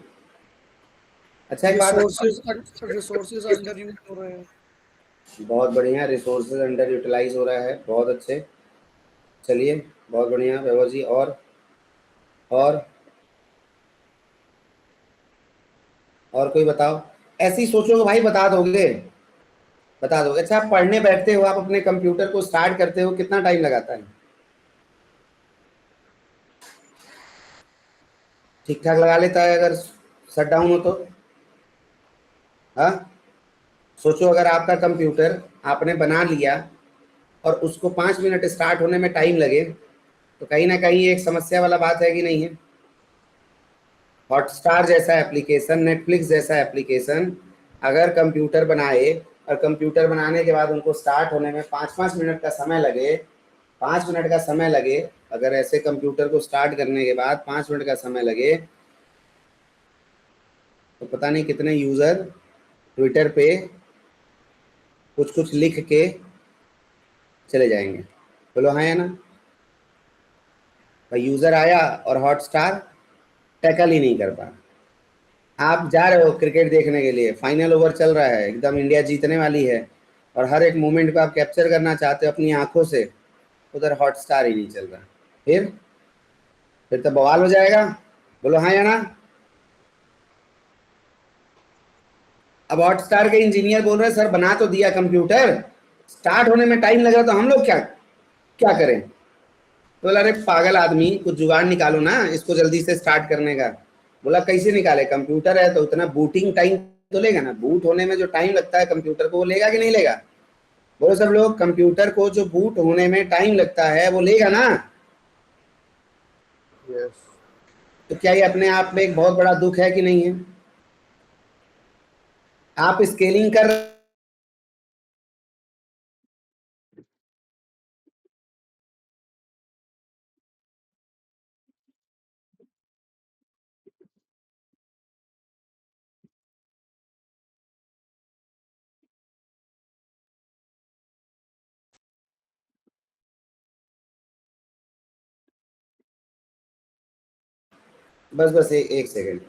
अच्छा एक बात, रिसोर्सेज अंडर यूज हो रहे हैं। बहुत बढ़िया, रिसोर्सेज अंडर यूटिलाइज हो रहा है, बहुत अच्छे। चलिए, बहुत बढ़िया वैभव जी। और और कोई बताओ। ऐसी सोचोगे भाई, बता दोगे, बता दोगे। अच्छा, आप पढ़ने बैठते हो, आप अपने कंप्यूटर को स्टार्ट करते हो, कितना टाइम लगाता है? ठीक ठाक लगा लेता है अगर शट डाउन हो तो? हाँ, सोचो अगर आपका कंप्यूटर आपने बना लिया और उसको 5 मिनट स्टार्ट होने में टाइम लगे, तो कहीं ना कहीं एक समस्या वाला बात है कि नहीं है? हॉटस्टार जैसा एप्लीकेशन, नेटफ्लिक्स जैसा एप्लीकेशन अगर कंप्यूटर बनाए और कंप्यूटर बनाने के बाद उनको स्टार्ट होने में 5-5 मिनट का समय लगे, 5 मिनट का समय लगे, अगर ऐसे कंप्यूटर को स्टार्ट करने के बाद 5 मिनट का समय लगे, तो पता नहीं कितने यूज़र ट्विटर पे कुछ कुछ लिख के चले जाएंगे। बोलो हाँ या ना? भाई यूज़र आया और हॉटस्टार टैकल ही नहीं कर पा। आप जा रहे हो क्रिकेट देखने के लिए, फाइनल ओवर चल रहा है, एकदम इंडिया जीतने वाली है, और हर एक मोमेंट को आप कैप्चर करना चाहते हो अपनी आंखों से, उधर हॉटस्टार ही नहीं चल रहा। फिर तो बवाल हो जाएगा। बोलो हाँ या ना? अब हॉटस्टार के इंजीनियर बोल रहे हैं सर बना तो दिया कंप्यूटर, स्टार्ट होने में टाइम लग रहा, तो हम लोग क्या क्या करें? तो बोला अरे पागल आदमी, कुछ जुगाड़ निकालो ना इसको जल्दी से स्टार्ट करने का। बोला कैसे निकाले, कंप्यूटर है तो उतना बूटिंग टाइम तो लेगा ना, बूट होने में जो टाइम लगता है कंप्यूटर को, वो लेगा कि नहीं लेगा? बोलो सब लोग, कंप्यूटर को जो बूट होने में टाइम लगता है वो लेगा ना? यस। तो क्या ये अपने आप में एक बहुत बड़ा दुख है कि नहीं है? आप स्केलिंग कर, बस बस एक सेकेंड।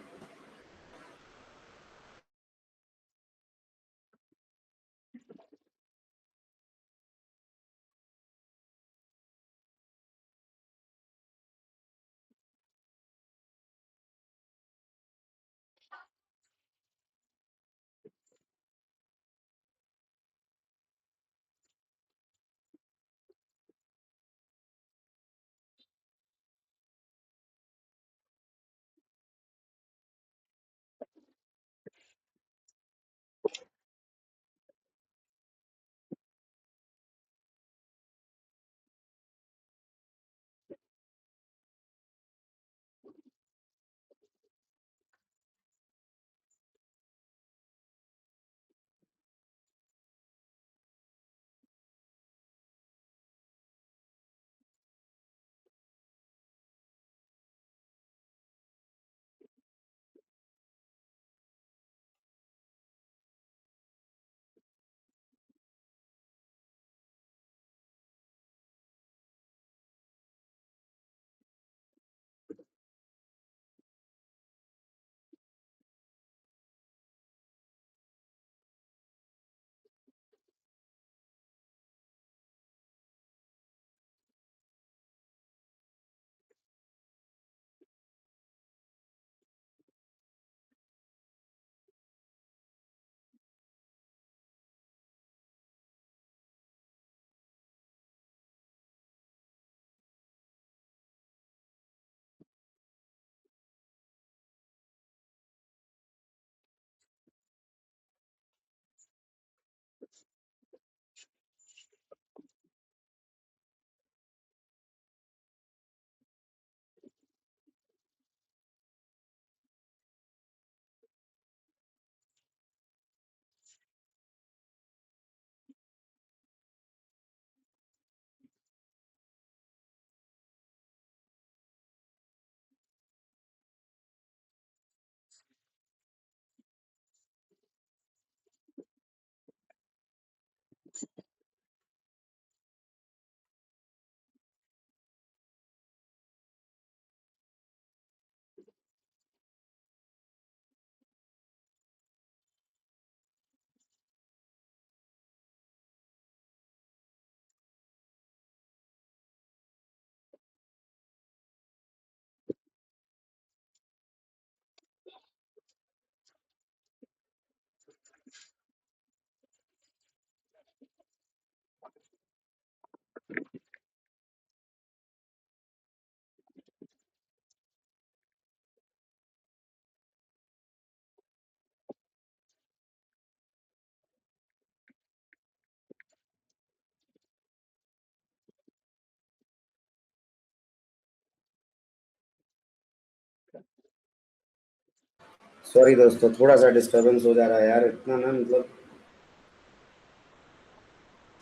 सॉरी दोस्तों, थोड़ा सा डिस्टरबेंस हो जा रहा है यार, इतना ना मतलब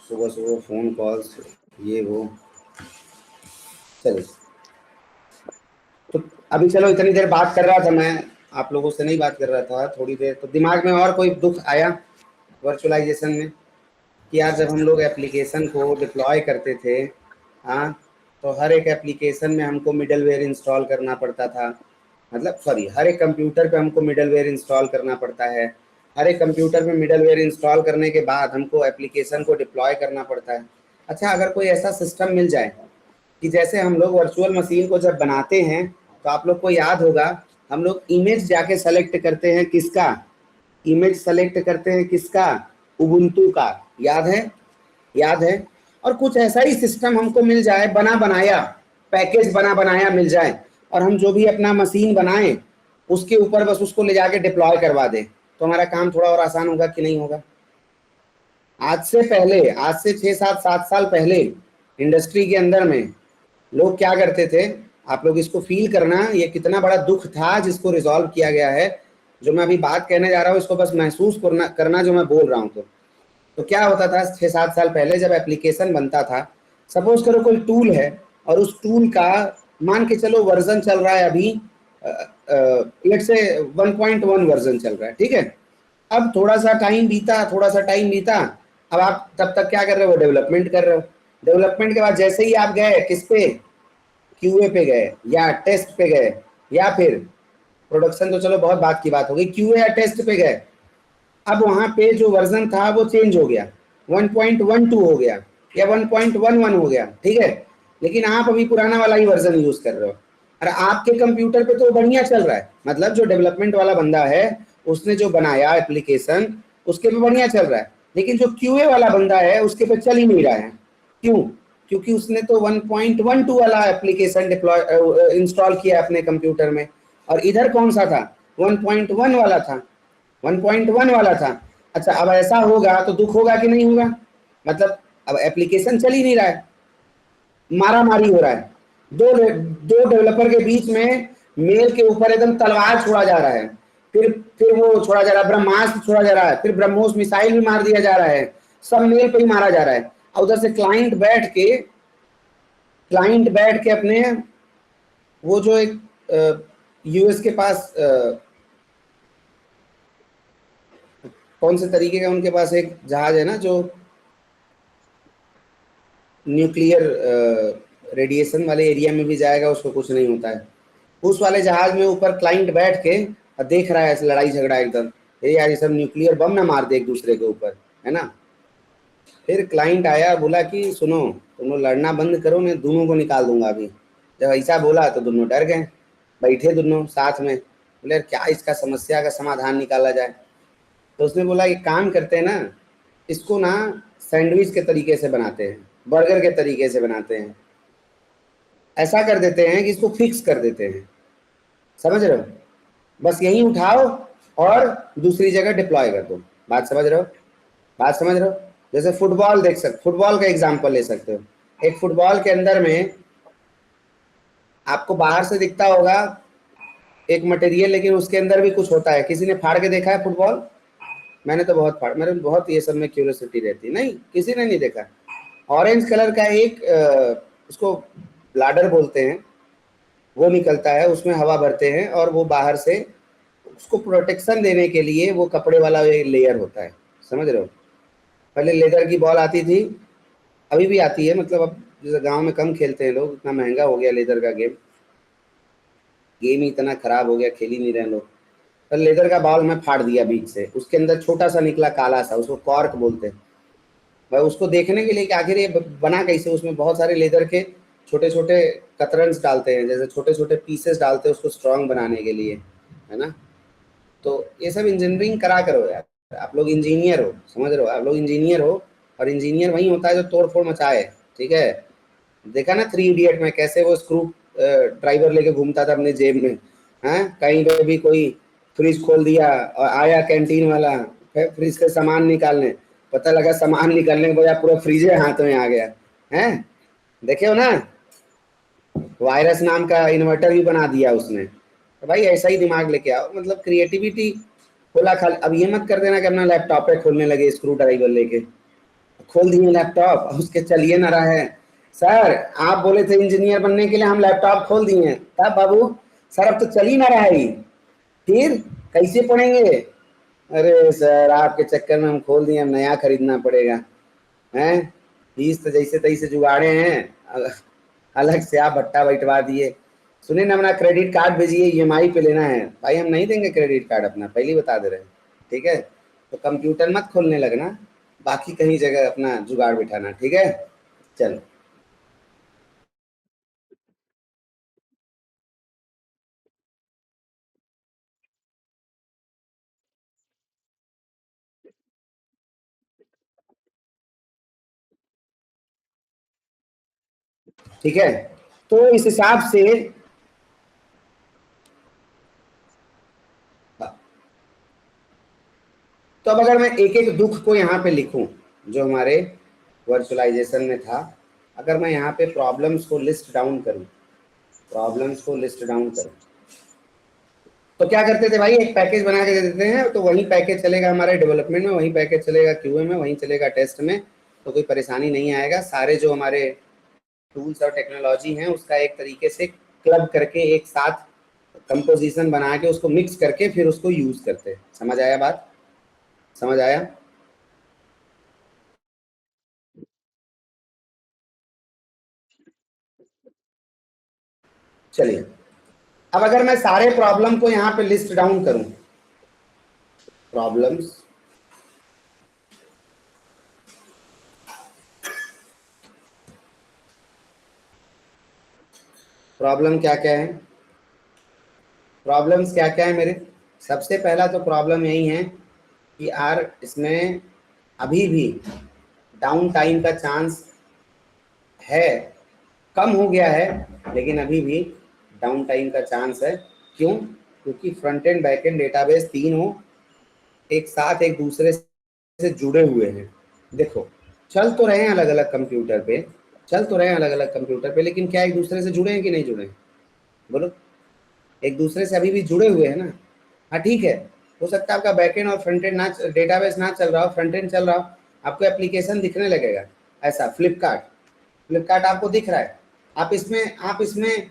सुबह सुबह फ़ोन कॉल्स ये वो। चलिए, तो अभी चलो इतनी देर बात कर रहा था मैं, आप लोगों से नहीं बात कर रहा था थोड़ी देर, तो दिमाग में और कोई दुख आया वर्चुअलाइजेशन में कि यार जब हम लोग एप्लीकेशन को डिप्लॉय करते थे, हाँ, तो हर एक एप्लीकेशन में हमको मिडलवेयर इंस्टॉल करना पड़ता था, मतलब सॉरी, हर एक कंप्यूटर पे हमको मिडलवेयर इंस्टॉल करना पड़ता है, हर एक कंप्यूटर में मिडलवेयर इंस्टॉल करने के बाद हमको एप्लीकेशन को डिप्लॉय करना पड़ता है। अच्छा, अगर कोई ऐसा सिस्टम मिल जाए कि जैसे हम लोग वर्चुअल मशीन को जब बनाते हैं तो आप लोग को याद होगा, हम लोग इमेज जाके सेलेक्ट करते हैं किसका, इमेज सेलेक्ट करते हैं किसका, उबुंटू का, याद है, याद है। और कुछ ऐसा ही सिस्टम हमको मिल जाए, बना बनाया पैकेज बना बनाया मिल जाए, और हम जो भी अपना मशीन बनाएं उसके ऊपर बस उसको ले जाके डिप्लॉय करवा दें, तो हमारा काम थोड़ा और आसान होगा कि नहीं होगा। आज से पहले, आज से 6 7 7 साल पहले इंडस्ट्री के अंदर में लोग क्या करते थे, आप लोग इसको फील करना, ये कितना बड़ा दुख था जिसको रिजॉल्व किया गया है। जो मैं अभी बात कहने जा रहा हूँ इसको बस महसूस करना जो मैं बोल रहा हूँ। तो क्या होता था 6 7 साल पहले जब एप्लीकेशन बनता था, सपोज करो कोई टूल है और उस टूल का मान के चलो वर्जन चल रहा है अभी, लेट्स से 1.1 वर्जन चल रहा है, ठीक है। अब थोड़ा सा टाइम बीता, थोड़ा सा टाइम बीता, अब आप तब तक क्या कर रहे हो, डेवलपमेंट कर रहे हो। डेवलपमेंट के बाद जैसे ही आप गए किस पे, क्यूए पे गए या टेस्ट पे गए, या फिर प्रोडक्शन तो चलो बहुत बात की बात हो गई, क्यूए या टेस्ट पे गए, अब वहां पे जो वर्जन था वो चेंज हो गया, 1.12 हो गया या 1.11 हो गया, ठीक है। लेकिन आप अभी पुराना वाला ही वर्जन यूज कर रहे हो, और आपके कंप्यूटर पे तो बढ़िया चल रहा है, मतलब जो डेवलपमेंट वाला बंदा है उसने जो बनाया एप्लीकेशन उसके पे बढ़िया चल रहा है, लेकिन जो क्यूए वाला बंदा है उसके पे चल ही नहीं रहा है। क्यों? क्योंकि उसने तो 1.12 वाला एप्लीकेशन डिप्लॉय इंस्टॉल किया अपने कंप्यूटर में, और इधर कौन सा था, 1.1 वाला था, 1.1 वाला था। अच्छा, अब ऐसा होगा तो दुख होगा कि नहीं होगा, मतलब अब एप्लीकेशन चल ही नहीं रहा है, मारा मारी हो रहा है, दो डेवलपर के बीच में मेल के ऊपर एकदम तलवार छोड़ा जा रहा है, फिर वो छोड़ा जा रहा है, ब्रह्मास्त्र छोड़ा जा रहा है, फिर ब्रह्मोस मिसाइल भी मार दिया जा रहा है, सब मेल पे ही मारा जा रहा है। और उधर से क्लाइंट बैठ के अपने वो जो एक यूएस के पास कौन से तरीके का उनके पास एक जहाज है ना जो न्यूक्लियर रेडिएशन वाले एरिया में भी जाएगा, उसको कुछ नहीं होता है, उस वाले जहाज में ऊपर क्लाइंट बैठ के और देख रहा है ऐसे लड़ाई झगड़ा एकदम, ये यार ये सब न्यूक्लियर बम ना मार दे एक दूसरे के ऊपर, है ना। फिर क्लाइंट आया, बोला कि सुनो तुम लोग लड़ना बंद करो, मैं दोनों को निकाल दूंगा अभी। जब ऐसा बोला तो दोनों डर गए, बैठे दोनों साथ में, बोले यार क्या इसका समस्या का समाधान निकाला जाए। तो उसने बोला एक काम करते हैं ना, इसको ना सैंडविच के तरीके से बनाते हैं, बर्गर के तरीके से बनाते हैं, ऐसा कर देते हैं कि इसको फिक्स कर देते हैं, समझ रहे हो, बस यही उठाओ और दूसरी जगह डिप्लॉय कर दो। बात समझ रहे हो, बात समझ रहे हो। जैसे फुटबॉल देख सकते, फुटबॉल का एग्जांपल ले सकते हो, एक फुटबॉल के अंदर में आपको बाहर से दिखता होगा एक मटेरियल, लेकिन उसके अंदर भी कुछ होता है। किसी ने फाड़ के देखा है फुटबॉल? मैंने तो बहुत फाड़, मेरे बहुत ये सब में क्यूरियोसिटी रहती है, नहीं किसी ने नहीं देखा। ऑरेंज कलर का एक उसको ब्लाडर बोलते हैं, वो निकलता है, उसमें हवा भरते हैं और वो बाहर से उसको प्रोटेक्शन देने के लिए वो कपड़े वाला एक लेयर होता है, समझ रहे हो। पहले लेदर की बॉल आती थी, अभी भी आती है, मतलब अब जैसे गांव में कम खेलते हैं लोग, इतना महंगा हो गया लेदर का गेम ही इतना खराब हो गया, खेल ही नहीं रहे लोग। पर लेदर का बॉल मैं फाड़ दिया बीच से, उसके अंदर छोटा सा निकला काला सा, उसको कॉर्क बोलते हैं भाई। उसको देखने के लिए कि आखिर ये बना कैसे, उसमें बहुत सारे लेदर के छोटे छोटे कतरन्स डालते हैं, जैसे छोटे छोटे पीसेस डालते हैं उसको स्ट्रांग बनाने के लिए, है ना। तो ये सब इंजीनियरिंग करा करो यार, आप लोग इंजीनियर हो, समझ रहे हो, आप लोग इंजीनियर हो, और इंजीनियर वही होता है जो तोड़ फोड़ मचाए, ठीक है। देखा ना 3 इडियट में कैसे वो स्क्रू ड्राइवर लेके घूमता था अपने जेब में, हैं, कहीं पे भी कोई फ्रिज खोल दिया और आया कैंटीन वाला फ्रिज से सामान निकालने, पता लगा सामान निकालने के बजाय पूरा फ्रिज हाथों में आ गया, हैं, देखे हो ना। वायरस नाम का इन्वर्टर भी बना दिया उसने, तो भाई ऐसा ही दिमाग लेके आओ, मतलब क्रिएटिविटी खोला खाली। अब ये मत कर देना कि अपना लैपटॉप पे खोलने लगे स्क्रू ड्राइवर लेके, खोल दिए लैपटॉप उसके चलिए ना रहा है। सर आप बोले थे इंजीनियर बनने के लिए, हम लैपटॉप खोल दिए तब बाबू, सर अब तो चल ही ना रहा है, फिर कैसे पढ़ेंगे? अरे सर आपके चक्कर में हम खोल दिए, हम नया खरीदना पड़ेगा। हैं फीस तो जैसे तैसे जुगाड़े हैं, अलग से आप भट्टा बैठवा दिए। सुनिए ना, अपना क्रेडिट कार्ड भेजिए, ईएमआई पे लेना है। भाई हम नहीं देंगे क्रेडिट कार्ड अपना, पहले ही बता दे रहे हैं, ठीक है? तो कंप्यूटर मत खोलने लगना, बाकी कहीं जगह अपना जुगाड़ बिठाना, ठीक है? चलो ठीक है, तो इस हिसाब से तो अब अगर मैं एक एक दुख को यहाँ पे लिखूं जो हमारे वर्चुअलाइजेशन में था, अगर मैं यहाँ पे प्रॉब्लम्स को लिस्ट डाउन करूं, प्रॉब्लम्स को लिस्ट डाउन करूं, तो क्या करते थे भाई, एक पैकेज बना के दे देते हैं, तो वही पैकेज चलेगा हमारे डेवलपमेंट में, वही पैकेज चलेगा क्यूए में, वही चलेगा टेस्ट में, तो कोई परेशानी नहीं आएगा। सारे जो हमारे टूल्स और टेक्नोलॉजी हैं उसका एक तरीके से क्लब करके एक साथ कंपोजिशन बना के उसको मिक्स करके फिर उसको यूज करते हैं। समझ आया बात? समझ आया? चलिए, अब अगर मैं सारे प्रॉब्लम को यहाँ पे लिस्ट डाउन करूं, प्रॉब्लम्स, प्रॉब्लम क्या क्या है, प्रॉब्लम्स क्या क्या है मेरे? सबसे पहला तो प्रॉब्लम यही है कि यार इसमें अभी भी डाउन टाइम का चांस है, कम हो गया है लेकिन अभी भी डाउन टाइम का चांस है। क्यों? क्योंकि front end back and database तीनों एक साथ एक दूसरे से जुड़े हुए हैं। देखो, चल तो रहे हैं अलग अलग कंप्यूटर पे, चल तो रहे हैं अलग अलग कंप्यूटर पे, लेकिन क्या एक दूसरे से जुड़े हैं कि नहीं जुड़े हैं? बोलो, एक दूसरे से अभी भी जुड़े हुए हैं ना? हाँ ठीक है, हो सकता है आपका बैकएंड और फ्रंट एंड ना, डेटाबेस ना चल रहा हो, फ्रंट एंड चल रहा हो, आपको एप्लीकेशन दिखने लगेगा। ऐसा फ्लिपकार्ट, फ्लिपकार्ट आपको दिख रहा है, आप इसमें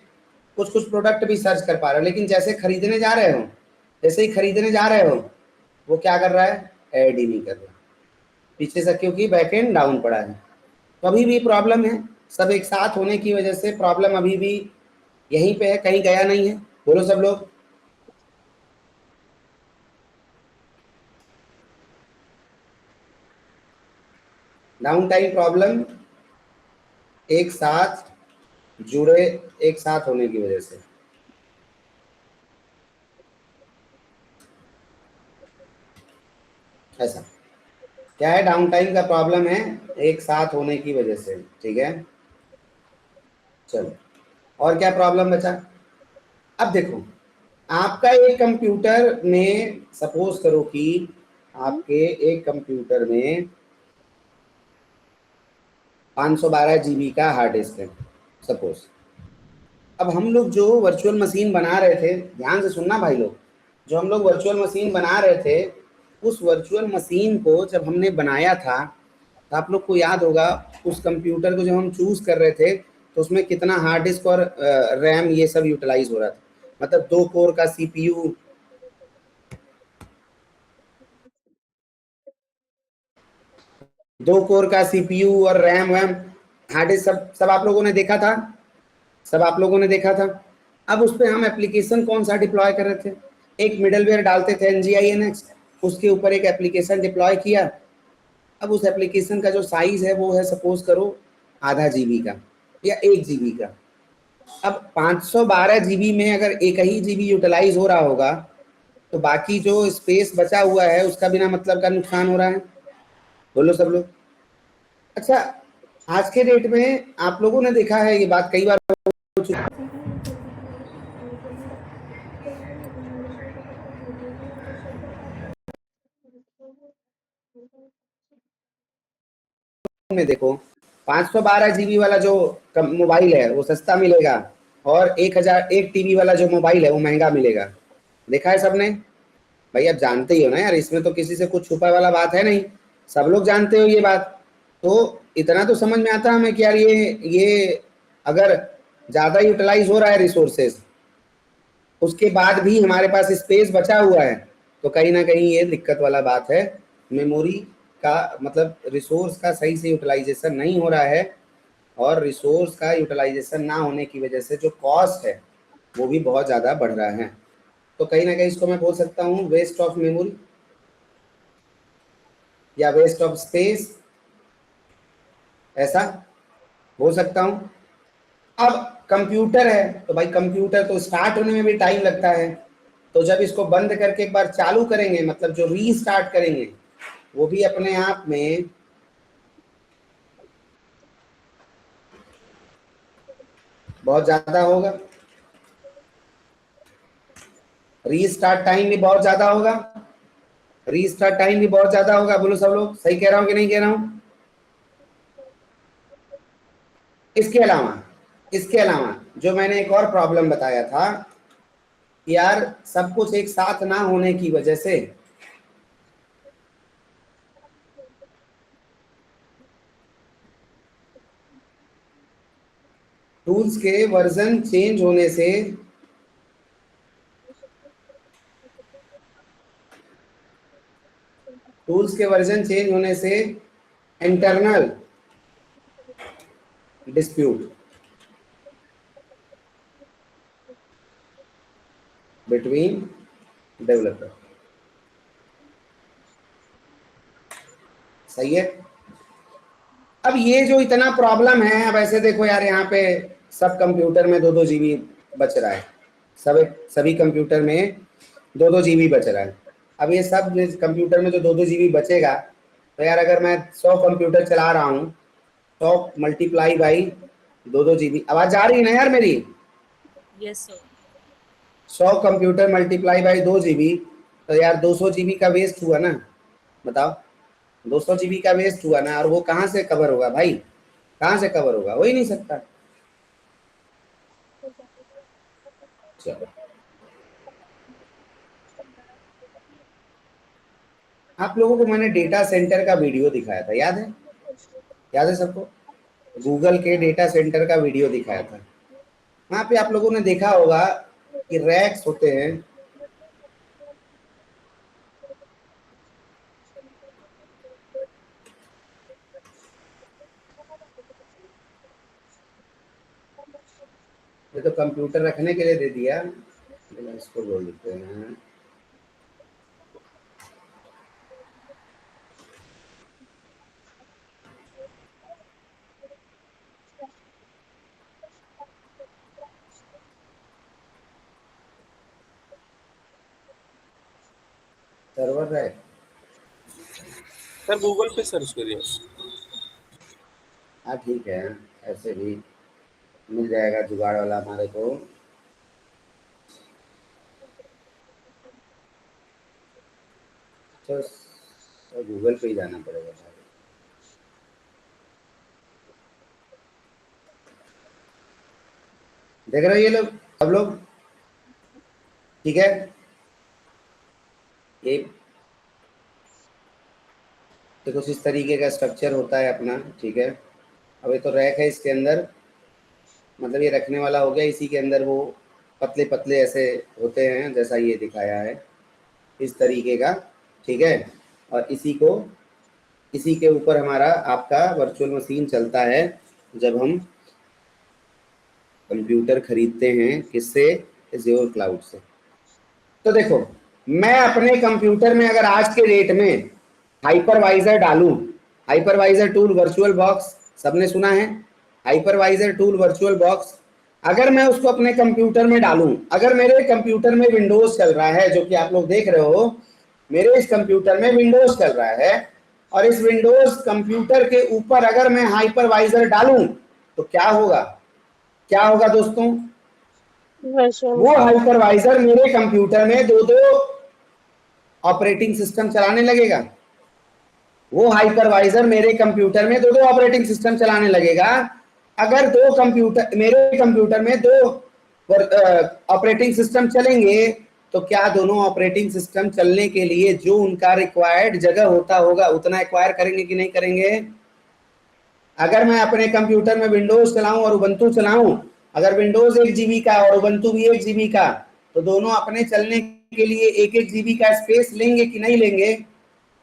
कुछ कुछ प्रोडक्ट भी सर्च कर पा रहे हो, लेकिन जैसे खरीदने जा रहे हो, जैसे ही खरीदने जा रहे हो, वो क्या कर रहा है? ऐड ही नहीं कर रहा पीछे से, क्योंकि बैकएंड डाउन पड़ा है। तो अभी भी प्रॉब्लम है, सब एक साथ होने की वजह से प्रॉब्लम अभी भी यहीं पे है, कहीं गया नहीं है। बोलो सब लोग। डाउन टाइम प्रॉब्लम एक साथ जुड़े, एक साथ होने की वजह से। ऐसा क्या है, डाउन टाइम का प्रॉब्लम है एक साथ होने की वजह से, ठीक है? चलो, और क्या प्रॉब्लम बचा? अब देखो, आपका एक कंप्यूटर में, सपोज करो कि आपके एक कंप्यूटर में 512 जीबी का हार्ड डिस्क है सपोज। अब हम लोग जो वर्चुअल मशीन बना रहे थे, ध्यान से सुनना भाई लोग, जो हम लोग वर्चुअल मशीन बना रहे थे, उस वर्चुअल मशीन को जब हमने बनाया था, तो आप लोग को याद होगा, उस कंप्यूटर को जब हम चूज कर रहे थे, तो उसमें कितना हार्ड डिस्क और रैम ये सब यूटिलाइज हो रहा था। मतलब 2 कोर का सीपीयू, 2 कोर का सीपीयू और रैम वैम, हार्ड डिस्क, सब सब आप लोगों ने देखा था, सब आप लोगों ने देखा था। अब उस पर हम एप्लीकेशन कौन सा डिप्लॉय कर रहे थे? एक मिडलवेयर डालते थे NGINX, उसके ऊपर एक एप्लीकेशन डिप्लॉय किया। अब उस एप्लीकेशन का जो साइज है वो है, सपोज करो, आधा जीबी का या 1 जीबी का। अब 512 जीबी में अगर एक ही जीबी यूटिलाइज हो रहा होगा, तो बाकी जो स्पेस बचा हुआ है उसका बिना मतलब का नुकसान हो रहा है। बोलो सब लोग। अच्छा, आज के डेट में आप लोगों ने देखा है, ये बात कई बार हो चुकी में, देखो 512 जीबी वाला जो मोबाइल है वो सस्ता मिलेगा, और 1000 एक टीबी वाला जो मोबाइल है वो महंगा मिलेगा। देखा है सबने? भाई आप जानते ही हो ना यार, इसमें तो किसी से कुछ छुपा वाला बात है नहीं, सब लोग जानते हो ये बात। तो इतना तो समझ में आता है हमें कि यार ये अगर ज़्यादा यूटिलाइज हो रहा है रिसोर्सेज, उसके बाद भी हमारे पास स्पेस बचा हुआ है, तो कहीं ना कहीं ये दिक्कत वाला बात है। मेमोरी का मतलब रिसोर्स का सही से यूटिलाइजेशन नहीं हो रहा है, और रिसोर्स का यूटिलाइजेशन ना होने की वजह से जो कॉस्ट है वो भी बहुत ज़्यादा बढ़ रहा है। तो कहीं ना कहीं इसको मैं बोल सकता हूँ वेस्ट ऑफ मेमोरी या वेस्ट ऑफ स्पेस, ऐसा बोल सकता हूँ। अब कंप्यूटर है तो भाई कंप्यूटर तो स्टार्ट होने में भी टाइम लगता है, तो जब इसको बंद करके एक बार चालू करेंगे, मतलब जो रीस्टार्ट करेंगे, वो भी अपने आप में बहुत ज्यादा होगा, रीस्टार्ट टाइम भी बहुत ज्यादा होगा, रीस्टार्ट टाइम भी बहुत ज्यादा होगा। बोलो सब लोग, सही कह रहा हूं कि नहीं कह रहा हूं? इसके अलावा जो मैंने एक और प्रॉब्लम बताया था कि यार सब कुछ एक साथ ना होने की वजह से टूल्स के वर्जन चेंज होने से इंटरनल डिस्प्यूट बिटवीन डेवलपर, सही है। अब ये जो इतना प्रॉब्लम है, अब ऐसे देखो यार, यहाँ पे सब कंप्यूटर में 2-2 जीबी बच रहा है, सभी कंप्यूटर में 2-2 जीबी बच रहा है। अब ये सब कंप्यूटर में जो 2-2 जीबी बचेगा, तो यार अगर मैं 100 कंप्यूटर चला रहा हूँ, 100 मल्टीप्लाई बाई 2-2 जीबी, आवाज जा रही है ना यार मेरी? Yes sir. 100 computer multiply by 2 GB, तो यार 200 जीबी का वेस्ट हुआ ना, बताओ। 200 जीबी का वेस्ट हुआ ना, और वो कहाँ से कवर होगा भाई? कहाँ से कवर होगा? हो ही नहीं सकता। चलो, आप लोगों को मैंने डेटा सेंटर का वीडियो दिखाया था, याद है? याद है सबको? गूगल के डेटा सेंटर का वीडियो दिखाया था। वहाँ पे आप लोगों ने देखा होगा कि रैक्स होते हैं, ये तो कंप्यूटर रखने के लिए दे दिया, इसको बोल देते हैं सर्वर रैक। सर गूगल पे सर्च करिए। हाँ ठीक है, ऐसे भी मिल जाएगा जुगाड़ वाला हमारे को। तो गूगल पे ही जाना पड़ेगा भाई। देख रहे हो ये लोग, सब लोग? ठीक है, ये तो कुछ इस तरीके का स्ट्रक्चर होता है अपना, ठीक है। अब ये तो रैक है, इसके अंदर मतलब ये रखने वाला हो गया, इसी के अंदर वो पतले पतले ऐसे होते हैं जैसा ये दिखाया है, इस तरीके का, ठीक है। और इसी के ऊपर हमारा आपका वर्चुअल मशीन चलता है जब हम कंप्यूटर खरीदते हैं, किससे? एज़्योर क्लाउड से। तो देखो, मैं अपने कंप्यूटर में अगर आज के डेट में हाइपरवाइजर डालूं, हाइपरवाइजर टूल वर्चुअल बॉक्स, सबने सुना है हाइपरवाइजर टूल वर्चुअल बॉक्स? अगर मैं उसको अपने कंप्यूटर में डालूं, अगर मेरे कंप्यूटर में विंडोज चल रहा है, जो कि आप लोग देख रहे हो, मेरे इस कंप्यूटर में विंडोज चल रहा है, और इस विंडोज कंप्यूटर के ऊपर अगर मैं हाइपरवाइजर डालूं, तो क्या होगा? क्या होगा दोस्तों? वो हाइपरवाइजर मेरे कंप्यूटर में 2-2 ऑपरेटिंग सिस्टम चलाने लगेगा। वो हाइपरवाइजर मेरे कंप्यूटर में 2-2 ऑपरेटिंग सिस्टम चलाने लगेगा। अगर मेरे कंप्यूटर में 2 ऑपरेटिंग सिस्टम चलेंगे, तो क्या दोनों ऑपरेटिंग सिस्टम चलने के लिए जो उनका रिक्वायर्ड जगह होता होगा उतना एक्वायर करेंगे कि नहीं करेंगे? अगर मैं अपने कंप्यूटर में विंडोज चलाऊं और उबंटू चलाऊं, अगर विंडोज 1 GB का और उबंटू भी 1 GB का, तो दोनों अपने चलने के लिए 1-1 GB का स्पेस लेंगे कि नहीं लेंगे?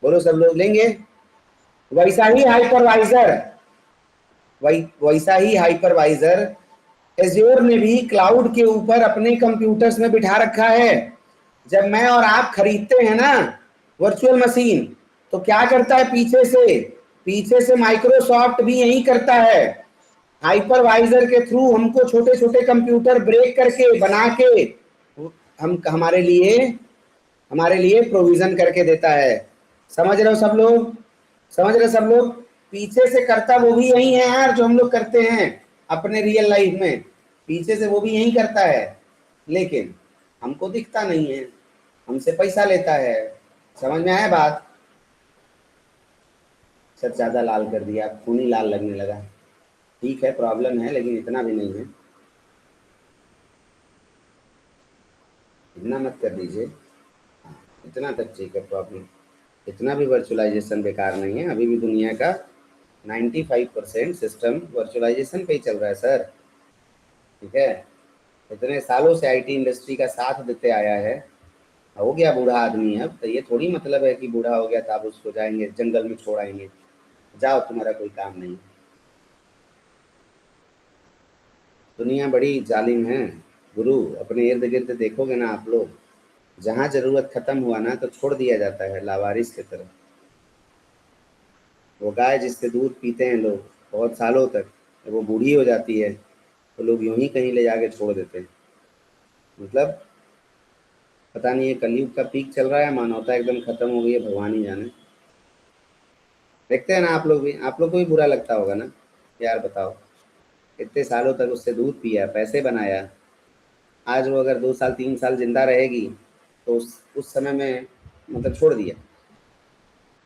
बोलो सब लोग, लेंगे? वैसा ही हाइपरवाइजर एज्योर ने भी क्लाउड के ऊपर अपने कंप्यूटर्स में बिठा रखा है। जब मैं और आप खरीदते हैं ना वर्चुअल मशीन, तो क्या करता है पीछे से माइक्रोसॉफ्ट भी यही करता है। हाइपरवाइजर के थ्रू हमको छोटे छोटे कंप्यूटर ब्रेक करके बना के हम हमारे लिए प्रोविजन करके देता है। समझ रहे हो सब लोग? समझ रहे सब लोग? पीछे से करता वो भी यही है यार, जो हम लोग करते हैं अपने रियल लाइफ में। पीछे से वो भी यही करता है, लेकिन हमको दिखता नहीं है, हमसे पैसा लेता है। समझ में आया बात? सर ज्यादा लाल कर दिया, खून ही लाल लगने लगा। ठीक है, प्रॉब्लम है, लेकिन इतना भी नहीं है, इतना मत कर दीजिए। इतना तक ठीक है प्रॉब्लम। इतना भी वर्चुअलाइजेशन बेकार नहीं है। अभी भी दुनिया का 95% सिस्टम वर्चुअलाइजेशन पे ही चल रहा है सर। ठीक है, इतने सालों से आईटी इंडस्ट्री का साथ देते आया है। हो गया बूढ़ा आदमी अब, तो ये थोड़ी मतलब है कि बूढ़ा हो गया तो आप उसको जाएंगे जंगल में छोड़ आएंगे, जाओ तुम्हारा कोई काम नहीं। दुनिया बड़ी जालिम है गुरु। अपने इर्द गिर्द देखोगे ना आप लोग, जहाँ जरूरत खत्म हुआ ना तो छोड़ दिया जाता है लावारिस की तरह। वो गाय जिससे दूध पीते हैं लोग बहुत सालों तक, जब वो बूढ़ी हो जाती है तो लोग यूं ही कहीं ले जाके छोड़ देते हैं। मतलब पता नहीं ये कलयुग का पीक चल रहा है, मानवता एकदम खत्म हो गई है, भगवान ही जाने। देखते हैं ना आप लोग भी, आप लोग को भी बुरा लगता होगा ना यार। बताओ, इतने सालों तक उससे दूध पिया, पैसे बनाया, आज वो अगर 2 साल 3 साल जिंदा रहेगी तो उस समय में मतलब छोड़ दिया।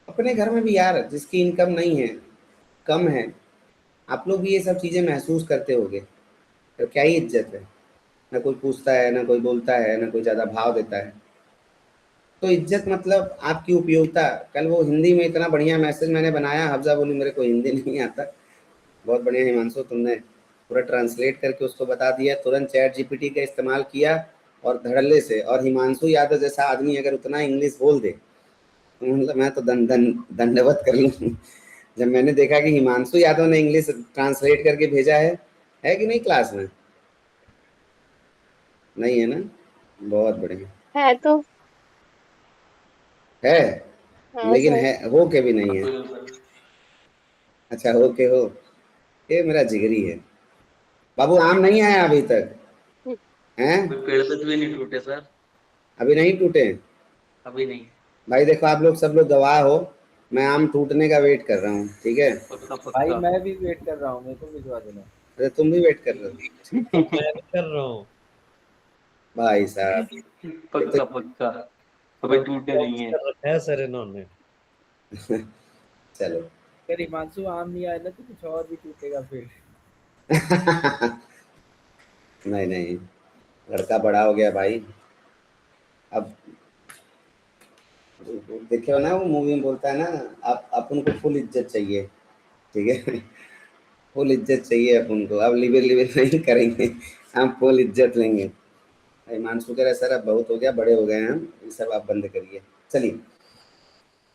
अपने घर में भी यार जिसकी इनकम नहीं है, कम है, आप लोग भी ये सब चीज़ें महसूस करते होगे, तो क्या ही इज्जत है? ना कोई पूछता है, ना कोई बोलता है, ना कोई ज़्यादा भाव देता है। तो इज्जत मतलब आपकी उपयोगिता। कल वो हिंदी में इतना बढ़िया मैसेज मैंने बनाया, हफ्जा बोली मेरे को हिंदी नहीं आता। बहुत बढ़िया हिमांशु, तुमने पूरा ट्रांसलेट करके उसको बता दिया। तुरंत चैट जीपीटी का इस्तेमाल किया और धड़ल्ले से। और हिमांशु यादव जैसा आदमी अगर उतना इंग्लिश बोल दे तो मतलब मैं तो दंडवत कर लूँ। जब मैंने देखा कि हिमांशु यादव ने इंग्लिश ट्रांसलेट करके भेजा है कि नहीं क्लास में? नहीं है ना? बहुत बढ़िया है तो। है, हाँ लेकिन सर। है हो के भी नहीं है। अच्छा हो के हो, ये मेरा जिगरी है। बाबू आम नहीं आया अभी तक हैं? पेड़ पे तो भी नहीं टूटे सर। अभी नहीं टूटे? अभी नहीं। भाई देखो, आप लोग सब लोग गवाह हो, मैं आम टूटने का वेट कर रहा हूँ। ठीक है पक्का भाई पक्का। मैं भी वेट कर रहा हूँ, मेरे को भिजवा देना। अरे तुम भी वेट कर रहे हो मैं भी कर रहा हूँ। भाई साहब। एक पक्का पक्का। अभी टूटे नहीं प्रॉमिस है। कर रखा है सर इन्होंने। तो चलो। अगर हिमांशु आम नहीं आया ना तो कुछ और भी टूटेगा फिर। नहीं नहीं, लड़का बड़ा हो गया भाई। अब देखो ना वो मूवी में बोलता है ना, आप अपन को फुल इज्जत चाहिए। ठीक है, फुल इज्जत चाहिए अपन को। अब लिविर लिविर नहीं करेंगे, हम फुल इज्जत लेंगे। हिमांशु कह रहे सर अब बहुत हो गया, बड़े हो गए हैं हम, ये सब आप बंद करिए। चलिए,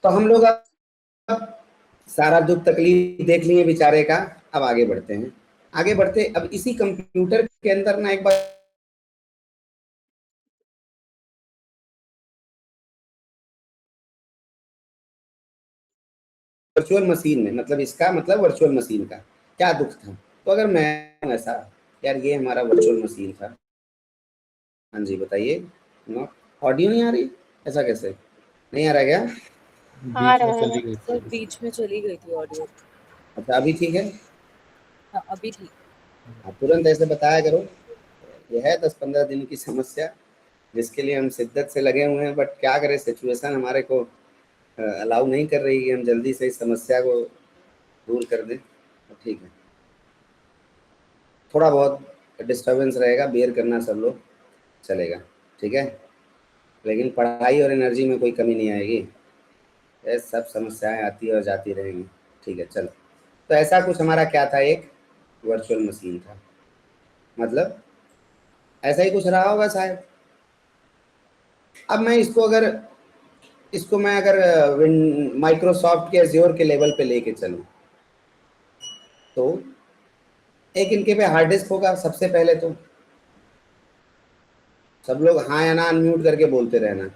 तो हम लोग अब सारा दुख तकलीफ देख लिए बेचारे का। अब आगे बढ़ते हैं, आगे बढ़ते। अब इसी कंप्यूटर के अंदर ना एक बार वर्चुअल मशीन में, मतलब इसका मतलब वर्चुअल मशीन का क्या दुख था। तो अगर मैं ऐसा, यार ये हमारा वर्चुअल मशीन था। हाँ जी बताइए। नॉट ऑडियो नहीं आ रही? ऐसा कैसे नहीं आ रहा क्या? आ बीच में रहा है। चली गई सर थी। बीच में चली गई थी ऑडियो। अच्छा अभी ठीक है? हाँ अभी ठीक। आप तुरंत ऐसे बताया करो। ये है 10-15 दिन की समस्या, जिसके लिए हम शिद्दत से लगे हुए हैं, बट क्या करें, सिचुएशन हमारे को अलाउ नहीं कर रही कि हम जल्दी से इस समस्या को दूर कर दें। तो ठीक है, थोड़ा बहुत डिस्टरबेंस रहेगा, बेयर करना सब लोग, चलेगा, ठीक है। लेकिन पढ़ाई और एनर्जी में कोई कमी नहीं आएगी, ये सब समस्याएं आती और जाती रहेंगी, ठीक है। चलो, तो ऐसा कुछ हमारा क्या था, एक वर्चुअल मशीन था, मतलब ऐसा ही कुछ रहा होगा शायद। अब मैं इसको मैं अगर माइक्रोसॉफ्ट के एज्योर के लेवल पे लेके चलूं, तो एक इनके पे हार्ड डिस्क होगा सबसे पहले। तो सब लोग हाँ या ना अनम्यूट करके बोलते रहना।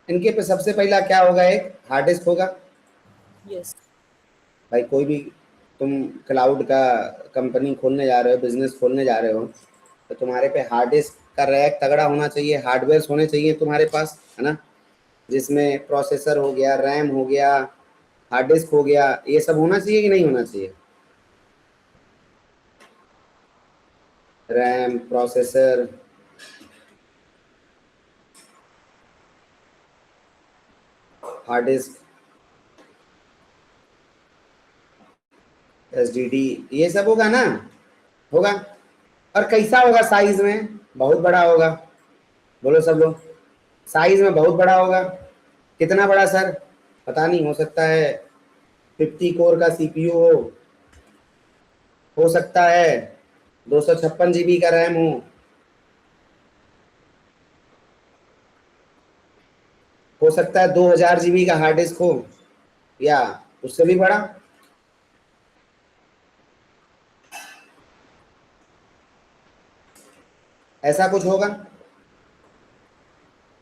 इनके पे सबसे पहला क्या होगा, एक हार्ड डिस्क होगा। Yes. भाई कोई भी तुम क्लाउड का कंपनी खोलने जा रहे हो, बिजनेस खोलने जा रहे हो, तो तुम्हारे पे हार्ड डिस्क का रैक तगड़ा होना चाहिए, हार्डवेयर होने चाहिए तुम्हारे पास, है ना, जिसमें प्रोसेसर हो गया, रैम हो गया, हार्ड डिस्क हो गया, ये सब होना चाहिए कि नहीं होना चाहिए? RAM, processor, hard disk, SDD, ये सब होगा ना, होगा। और कैसा होगा साइज में? बहुत बड़ा होगा। बोलो सब लोग, साइज में बहुत बड़ा होगा। कितना बड़ा सर? पता नहीं, हो सकता है 50 कोर का सीपीयू हो सकता है 256 जीबी का रैम हो सकता है 2000 जीबी का हार्ड डिस्क हो, या उससे भी बड़ा। ऐसा कुछ होगा।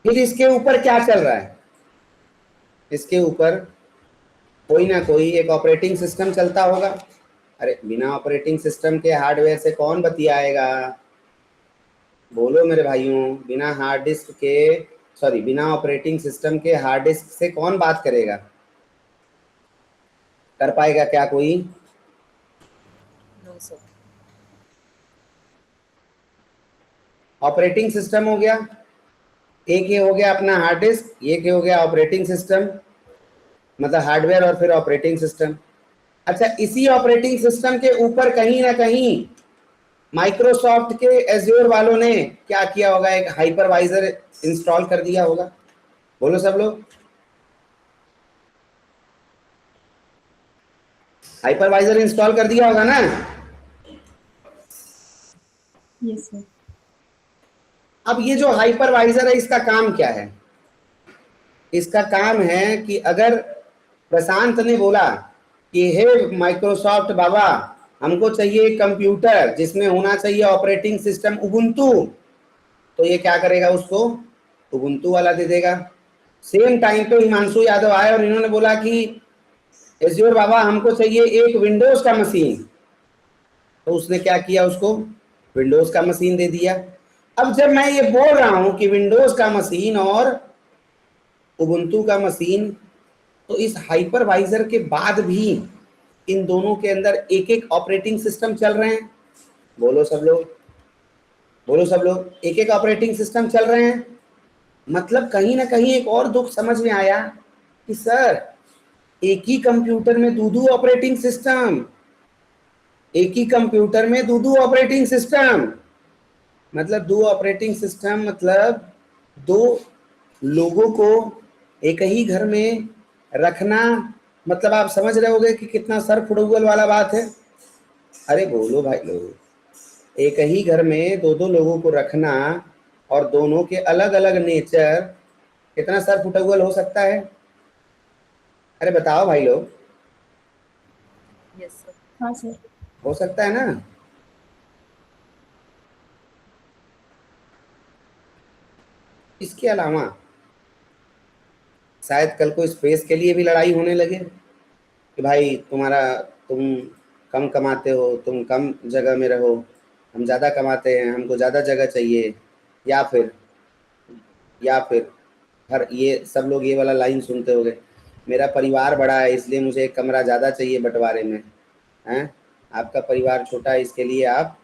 फिर इसके ऊपर क्या चल रहा है? इसके ऊपर कोई ना कोई एक ऑपरेटिंग सिस्टम चलता होगा। अरे बिना ऑपरेटिंग सिस्टम के हार्डवेयर से कौन बतियाएगा? बोलो मेरे भाइयों, बिना हार्ड डिस्क के, सॉरी, बिना ऑपरेटिंग सिस्टम के हार्ड डिस्क से कौन बात करेगा? कर पाएगा क्या कोई? No, sir. ऑपरेटिंग सिस्टम हो गया एक, ये हो गया अपना हार्ड डिस्क, एक ये हो गया ऑपरेटिंग सिस्टम, मतलब हार्डवेयर और फिर ऑपरेटिंग सिस्टम। अच्छा, इसी ऑपरेटिंग सिस्टम के ऊपर कहीं ना कहीं माइक्रोसॉफ्ट के एज्योर वालों ने क्या किया होगा, एक हाइपरवाइजर इंस्टॉल कर दिया होगा। बोलो सब लोग, हाइपरवाइजर इंस्टॉल कर दिया होगा ना। Yes sir. अब ये जो हाइपरवाइजर है, इसका काम क्या है? इसका काम है कि अगर प्रशांत ने बोला कि हे माइक्रोसॉफ्ट बाबा, हमको चाहिए कंप्यूटर जिसमें होना चाहिए ऑपरेटिंग सिस्टम उबुंटू, तो ये क्या करेगा, उसको उबुंटू वाला दे देगा। सेम टाइम पे हिमांशु यादव आए और इन्होंने बोला कि एज्योर बाबा हमको चाहिए एक विंडोज का मशीन, तो उसने क्या किया, उसको विंडोज का मशीन दे दिया। अब जब मैं ये बोल रहा हूं कि विंडोज का मशीन और उबुंटू का मशीन, तो इस हाइपरवाइजर के बाद भी इन दोनों के अंदर एक एक ऑपरेटिंग सिस्टम चल रहे हैं। बोलो सब लोग, बोलो सब लोग, एक एक ऑपरेटिंग सिस्टम चल रहे हैं। मतलब कहीं ना कहीं एक और दुख समझ में आया कि सर, एक ही कंप्यूटर में दो ऑपरेटिंग सिस्टम, एक ही कंप्यूटर में दो ऑपरेटिंग सिस्टम, मतलब दो ऑपरेटिंग सिस्टम, मतलब दो लोगों को एक ही घर में रखना, मतलब आप समझ रहे होगे कि कितना सर फुड़ुगल वाला बात है। अरे बोलो भाई लोग, एक ही घर में दो दो लोगों को रखना और दोनों के अलग अलग नेचर, कितना सर फुटुगल हो सकता है? अरे बताओ भाई लोग, Yes, sir. हाँ सर। हो सकता है ना? इसके अलावा शायद कल को स्पेस के लिए भी लड़ाई होने लगे कि भाई तुम कम कमाते हो, तुम कम जगह में रहो, हम ज़्यादा कमाते हैं, हमको ज़्यादा जगह चाहिए। या फिर हर ये सब लोग ये वाला लाइन सुनते होंगे, मेरा परिवार बड़ा है इसलिए मुझे एक कमरा ज़्यादा चाहिए बंटवारे में, हैं? आपका परिवार छोटा है इसके लिए आप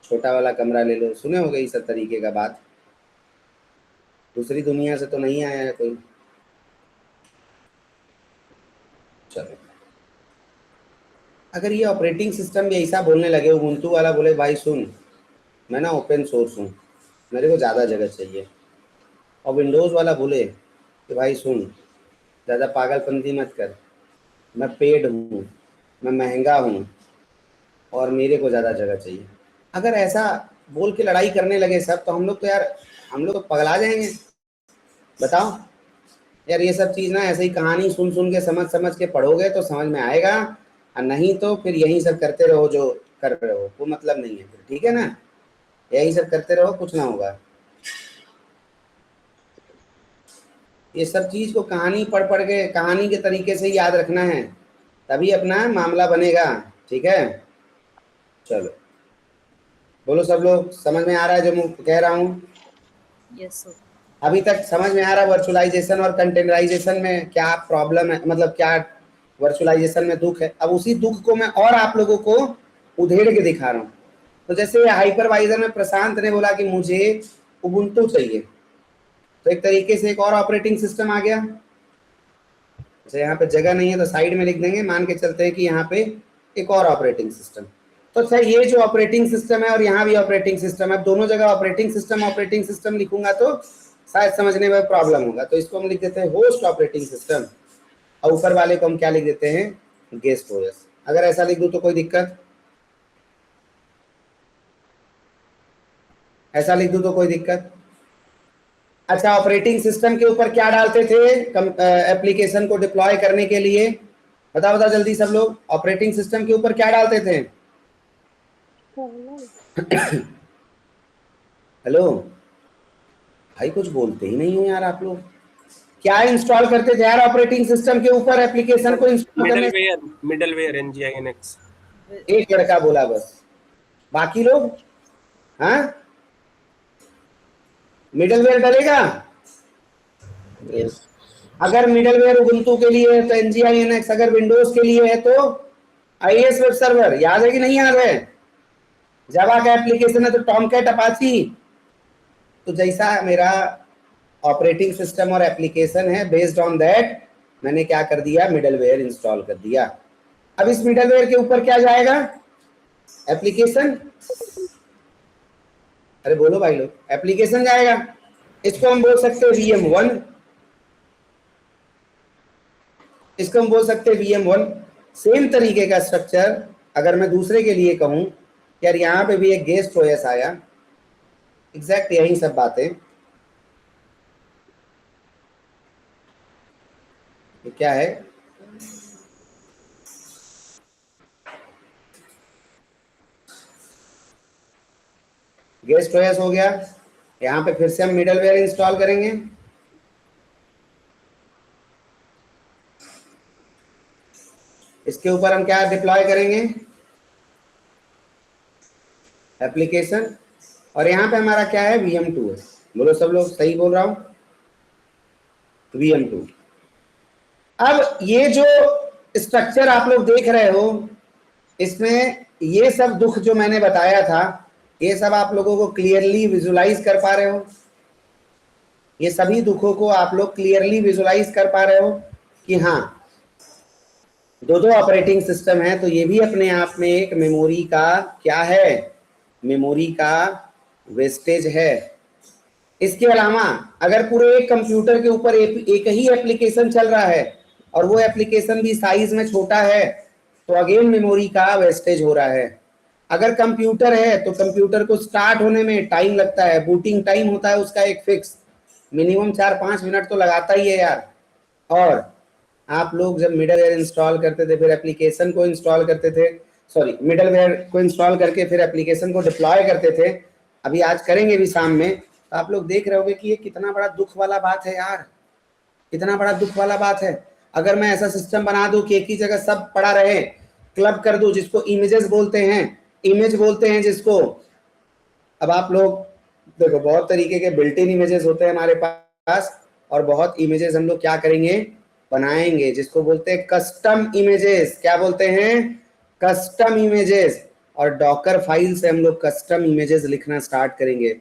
छोटा वाला कमरा ले लो। सुने होंगे इस तरीके का बात। दूसरी दुनिया से तो नहीं आया है कोई। चलो, अगर ये ऑपरेटिंग सिस्टम भी ऐसा बोलने लगे, उबुंटू वाला बोले भाई सुन, मैं ना ओपन सोर्स हूँ, मेरे को ज़्यादा जगह चाहिए। और विंडोज़ वाला बोले कि भाई सुन, ज़्यादा पागलपंती मत कर, मैं पेड हूँ, मैं महंगा हूँ और मेरे को ज़्यादा जगह चाहिए। अगर ऐसा बोल के लड़ाई करने लगे सब, तो हम लोग तो यार, हम लोग तो पगला जाएंगे। बताओ यार, ये सब चीज़ ना ऐसे ही कहानी सुन सुन के समझ समझ के पढ़ोगे तो समझ में आएगा, और नहीं तो फिर यही सब करते रहो जो कर रहे हो, कोई मतलब नहीं है फिर, ठीक है ना। यही सब करते रहो, कुछ ना होगा। ये सब चीज़ को कहानी पढ़ पढ़ के, कहानी के तरीके से याद रखना है, तभी अपना मामला बनेगा, ठीक है। चलो बोलो सब लोग, समझ में आ रहा है जो मैं कह रहा हूँ? Yes, sir. अभी तक समझ में आ रहा है वर्चुअलाइजेशन और कंटेनराइजेशन में क्या प्रॉब्लम है, मतलब क्या वर्चुअलाइजेशन में दुख है। अब उसी दुख को मैं और आप लोगों को उधेड़ के दिखा रहा हूँ। तो जैसे हाइपरवाइजर में प्रशांत ने बोला कि मुझे उबुंटू चाहिए, तो एक तरीके से एक और ऑपरेटिंग सिस्टम आ गया। जैसे यहाँ पे जगह नहीं है तो साइड में लिख देंगे, मान के चलते हैं कि यहाँ पे एक और ऑपरेटिंग सिस्टम। तो अच्छा, ये जो ऑपरेटिंग सिस्टम है और यहाँ भी ऑपरेटिंग सिस्टम है, दोनों जगह ऑपरेटिंग सिस्टम लिखूंगा तो शायद समझने में प्रॉब्लम होगा। तो इसको हम लिख देते हैं होस्ट ऑपरेटिंग सिस्टम, और ऊपर वाले को हम क्या लिख देते हैं, गेस्ट ओएस। अगर ऐसा लिख दूं तो कोई दिक्कत? ऐसा लिख दूं तो कोई दिक्कत? अच्छा, ऑपरेटिंग सिस्टम के ऊपर क्या डालते थे एप्लीकेशन को डिप्लॉय करने के लिए? बता बता जल्दी सब लोग, ऑपरेटिंग सिस्टम के ऊपर क्या डालते थे? हेलो भाई, कुछ बोलते ही नहीं हो यार आप लोग। क्या इंस्टॉल करते थे यार ऑपरेटिंग सिस्टम के ऊपर एप्लीकेशन को इंस्टॉल करने? Middleware nginx। एक लड़का बोला बस, बाकी लोग? हाँ, मिडलवेयर डलेगा? Yes. अगर मिडलवेयर उबुंटू के लिए है तो nginx, अगर विंडोज के लिए है तो IIS वेब सर्वर। याद है कि नहीं याद है? जावा का एप्लीकेशन है तो टॉमकैट अपाची। तो जैसा मेरा ऑपरेटिंग सिस्टम और एप्लीकेशन है, बेस्ड ऑन दैट मैंने क्या कर दिया, मिडलवेयर इंस्टॉल कर दिया। अब इस मिडलवेयर के ऊपर क्या जाएगा, एप्लीकेशन। अरे बोलो भाई लोग, एप्लीकेशन जाएगा। इसको हम बोल सकते हैं VM1, इसको हम बोल सकते हैं VM1। सेम तरीके का स्ट्रक्चर अगर मैं दूसरे के लिए कहूं, यार यहाँ पे भी एक गेस्ट ओएस आया, एग्जैक्ट यही सब बातें। ये क्या है, गेस्ट ओएस हो गया। यहाँ पे फिर से हम मिडलवेयर इंस्टॉल करेंगे। इसके ऊपर हम क्या डिप्लॉय करेंगे, एप्लीकेशन। और यहाँ पे हमारा क्या है, VM2 है। बोलो सब लोग, सही बोल रहा हूं? VM2। अब ये जो स्ट्रक्चर आप लोग देख रहे हो, इसमें ये सब दुख जो मैंने बताया था, ये सब आप लोगों को क्लियरली विजुलाइज कर पा रहे हो? ये सभी दुखों को आप लोग क्लियरली विजुलाइज कर पा रहे हो कि हाँ, दो दो ऑपरेटिंग सिस्टम है, तो ये भी अपने आप में एक मेमोरी का क्या है, मेमोरी का वेस्टेज है। इसके अलावा अगर पूरे एक कंप्यूटर के ऊपर एक ही एप्लीकेशन चल रहा है और वो एप्लीकेशन भी साइज में छोटा है, तो अगेन मेमोरी का वेस्टेज हो रहा है। अगर कंप्यूटर है तो कंप्यूटर को स्टार्ट होने में टाइम लगता है, बूटिंग टाइम होता है उसका एक फिक्स, मिनिमम 4-5 मिनट तो लगाता ही है यार। और आप लोग जब मिडलवेयर इंस्टॉल करते थे, फिर एप्लीकेशन को इंस्टॉल करते थे, सॉरी मिडलवेयर को इंस्टॉल करके फिर एप्लीकेशन को डिप्लॉय करते थे, अभी आज करेंगे भी शाम में, तो आप लोग देख रहे होंगे कि ये कितना बड़ा दुख वाला बात है यार, कितना बड़ा दुख वाला बात है। अगर मैं ऐसा सिस्टम बना दूं कि एक ही जगह सब पड़ा रहे, क्लब कर दूं, जिसको इमेजेस बोलते हैं, इमेज बोलते हैं जिसको। अब आप लोग देखो, बहुत तरीके के बिल्ट इन इमेजेस होते हैं हमारे पास, और बहुत इमेजेस हम लोग क्या करेंगे, बनाएंगे, जिसको बोलते हैं कस्टम इमेजेस। क्या बोलते हैं, कस्टम इमेजेस। और डॉकर फाइल से हम लोग कस्टम इमेजेस लिखना स्टार्ट करेंगे।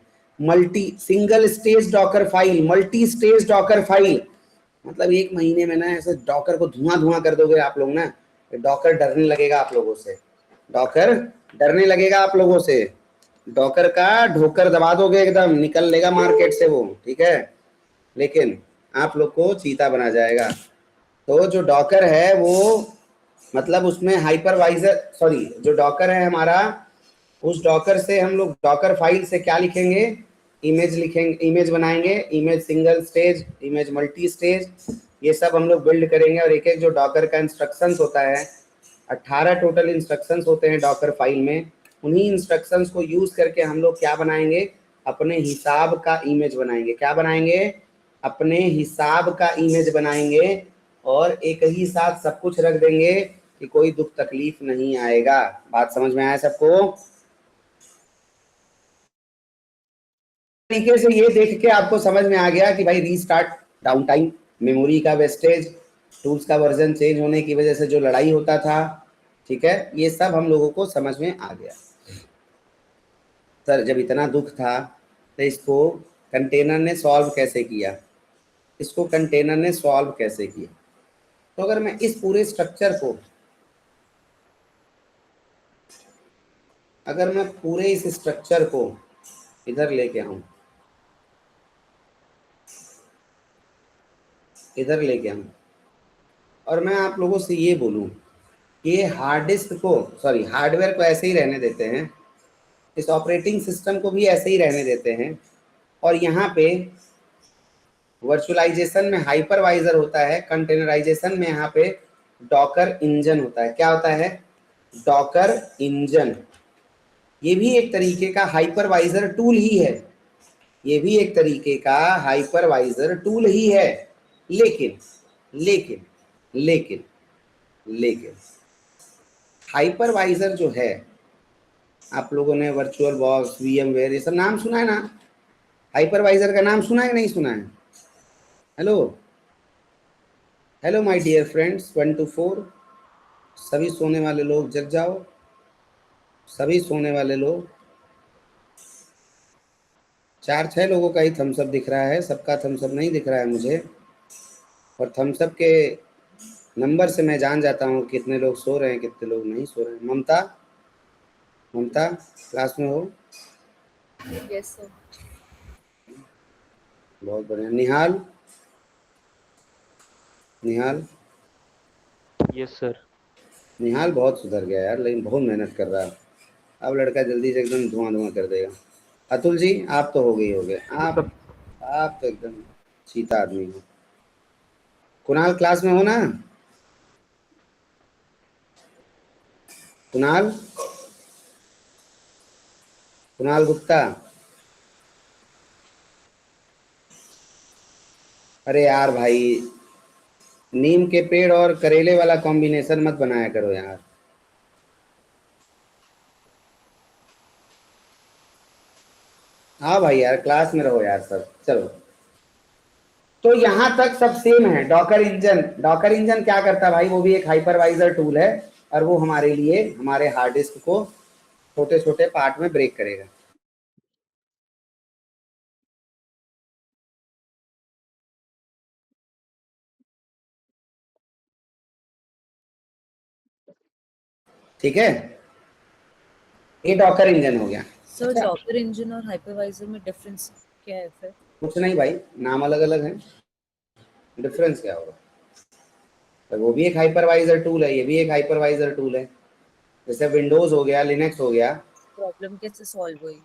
Single stage Docker file, multi stage Docker file, मतलब एक महीने में ना ऐसे डॉकर को धुआं धुआं कर दोगे आप लोग ना, डॉकर डरने लगेगा आप लोगों से, डॉकर डरने लगेगा आप लोगों से। डॉकर का ढोकर दबा दोगे एकदम, निकल लेगा मार्केट से वो, ठीक है, लेकिन आप लोग को चीता बना जाएगा। तो जो डॉकर है वो मतलब उसमें हाइपरवाइजर, सॉरी, जो डॉकर है हमारा, उस डॉकर से हम लोग डॉकर फाइल से क्या लिखेंगे, इमेज लिखेंगे, इमेज बनाएंगे, image single stage, image multi stage, ये सब हम लोग बिल्ड करेंगे। और एक एक जो डॉकर का इंस्ट्रक्शंस होता है, 18 टोटल इंस्ट्रक्शंस होते हैं डॉकर फाइल में, उन्हीं इंस्ट्रक्शंस को यूज करके हम लोग क्या बनाएंगे, अपने हिसाब का इमेज बनाएंगे। क्या बनाएंगे? अपने हिसाब का इमेज बनाएंगे, और एक ही साथ सब कुछ रख देंगे कि कोई दुख तकलीफ नहीं आएगा। बात समझ में आया सबको? तरीके से ये देख के आपको समझ में आ गया कि भाई रीस्टार्ट, डाउन टाइम, मेमोरी का वेस्टेज, टूल्स का वर्जन चेंज होने की वजह से जो लड़ाई होता था, ठीक है, ये सब हम लोगों को समझ में आ गया। सर जब इतना दुख था तो इसको कंटेनर ने सॉल्व कैसे किया, इसको कंटेनर ने सॉल्व कैसे किया? तो अगर मैं इस पूरे स्ट्रक्चर को, अगर मैं पूरे इस स्ट्रक्चर को इधर लेके आऊं, इधर लेके आऊं, और मैं आप लोगों से ये बोलूं कि ये हार्ड डिस्क को, सॉरी, हार्डवेयर को ऐसे ही रहने देते हैं, इस ऑपरेटिंग सिस्टम को भी ऐसे ही रहने देते हैं, और यहाँ पे वर्चुअलाइजेशन में हाइपरवाइजर होता है, कंटेनराइजेशन में यहाँ पे डॉकर इंजन होता है। क्या होता है? Docker engine. ये भी एक तरीके का हाइपरवाइजर टूल ही है, ये भी एक तरीके का हाइपरवाइजर टूल ही है, लेकिन लेकिन लेकिन लेकिन हाइपरवाइजर जो है, आप लोगों ने वर्चुअल बॉक्स, वीएमवेयर, ये सब नाम सुना है ना? हाइपरवाइजर का नाम सुना है कि नहीं सुना है? Hello hello my dear friends, 1 to 4, सभी सोने वाले लोग जग जाओ, सभी सोने वाले लोग। 4-6 लोगों का ही थम्सअप दिख रहा है, सबका थम्सअप नहीं दिख रहा है मुझे, और थम्सअप के नंबर से मैं जान जाता हूँ कितने लोग सो रहे हैं, कितने लोग नहीं सो रहे हैं। ममता, ममता क्लास में हो? Yes, sir. बहुत बढ़िया। निहाल, निहाल, यस सर। निहाल बहुत सुधर गया यार, लेकिन बहुत मेहनत कर रहा है। अब लड़का जल्दी से एकदम धुआं धुआं कर देगा। अतुल जी आप तो हो गए, हो गए आप तो एकदम चीता आदमी हो। कुणाल क्लास में हो ना? कुणाल, कुणाल गुप्ता, अरे यार भाई, नीम के पेड़ और करेले वाला कॉम्बिनेशन मत बनाया करो यार। हाँ भाई यार, क्लास में रहो यार सब, चलो। तो यहां तक सब सेम है। डॉकर इंजन, डॉकर इंजन क्या करता है भाई? वो भी एक हाइपरवाइजर टूल है, और वो हमारे लिए हमारे हार्ड डिस्क को छोटे छोटे पार्ट में ब्रेक करेगा। ठीक है, ये डॉकर इंजन हो गया। सर अच्छा, डॉकर इंजन और हाइपरवाइजर में डिफरेंस क्या है फिर? कुछ नहीं भाई, नाम अलग अलग है, डिफरेंस क्या होगा? तो वो भी एक हाइपरवाइजर टूल है, ये भी एक हाइपरवाइजर टूल है। जैसे विंडोज हो गया, लिनक्स हो गया। प्रॉब्लम कैसे सॉल्व हुई?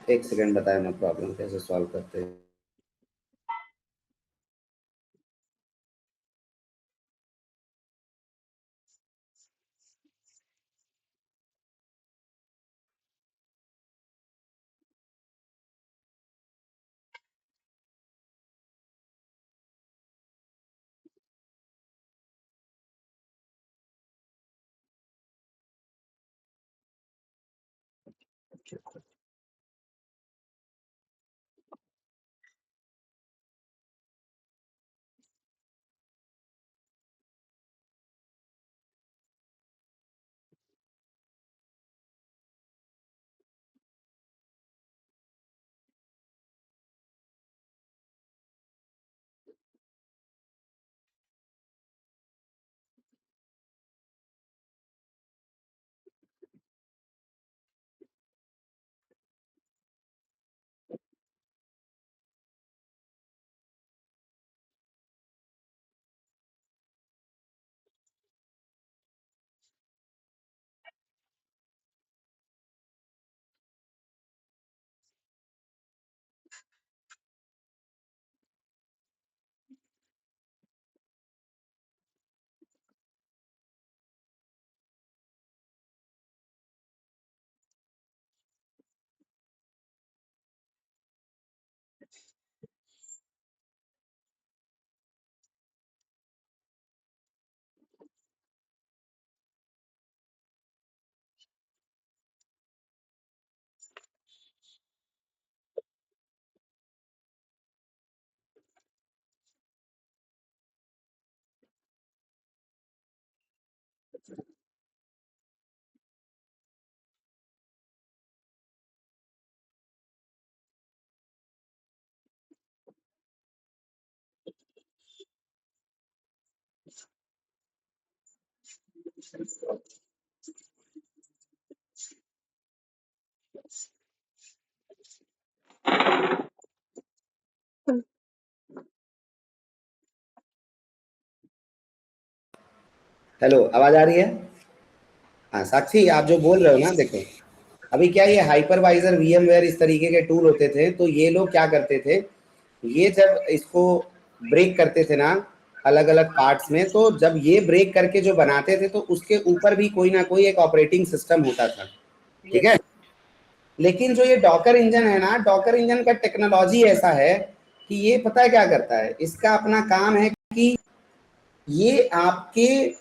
एक सेकंड बताया मैं प्रॉब्लम कैसे सॉल्व करते हैं। हेलो, आवाज आ रही है? हाँ साक्षी, आप जो बोल रहे हो ना, देखो अभी क्या ये हाइपरवाइजर VMware इस तरीके के टूल होते थे, तो ये लोग क्या करते थे, ये जब इसको ब्रेक करते थे ना अलग अलग पार्ट्स में, तो जब ये ब्रेक करके जो बनाते थे तो उसके ऊपर भी कोई ना कोई एक ऑपरेटिंग सिस्टम होता था, ठीक है। लेकिन जो ये डॉकर इंजन है ना, डॉकर इंजन का टेक्नोलॉजी ऐसा है कि ये पता है क्या करता है, इसका अपना काम है कि ये आपके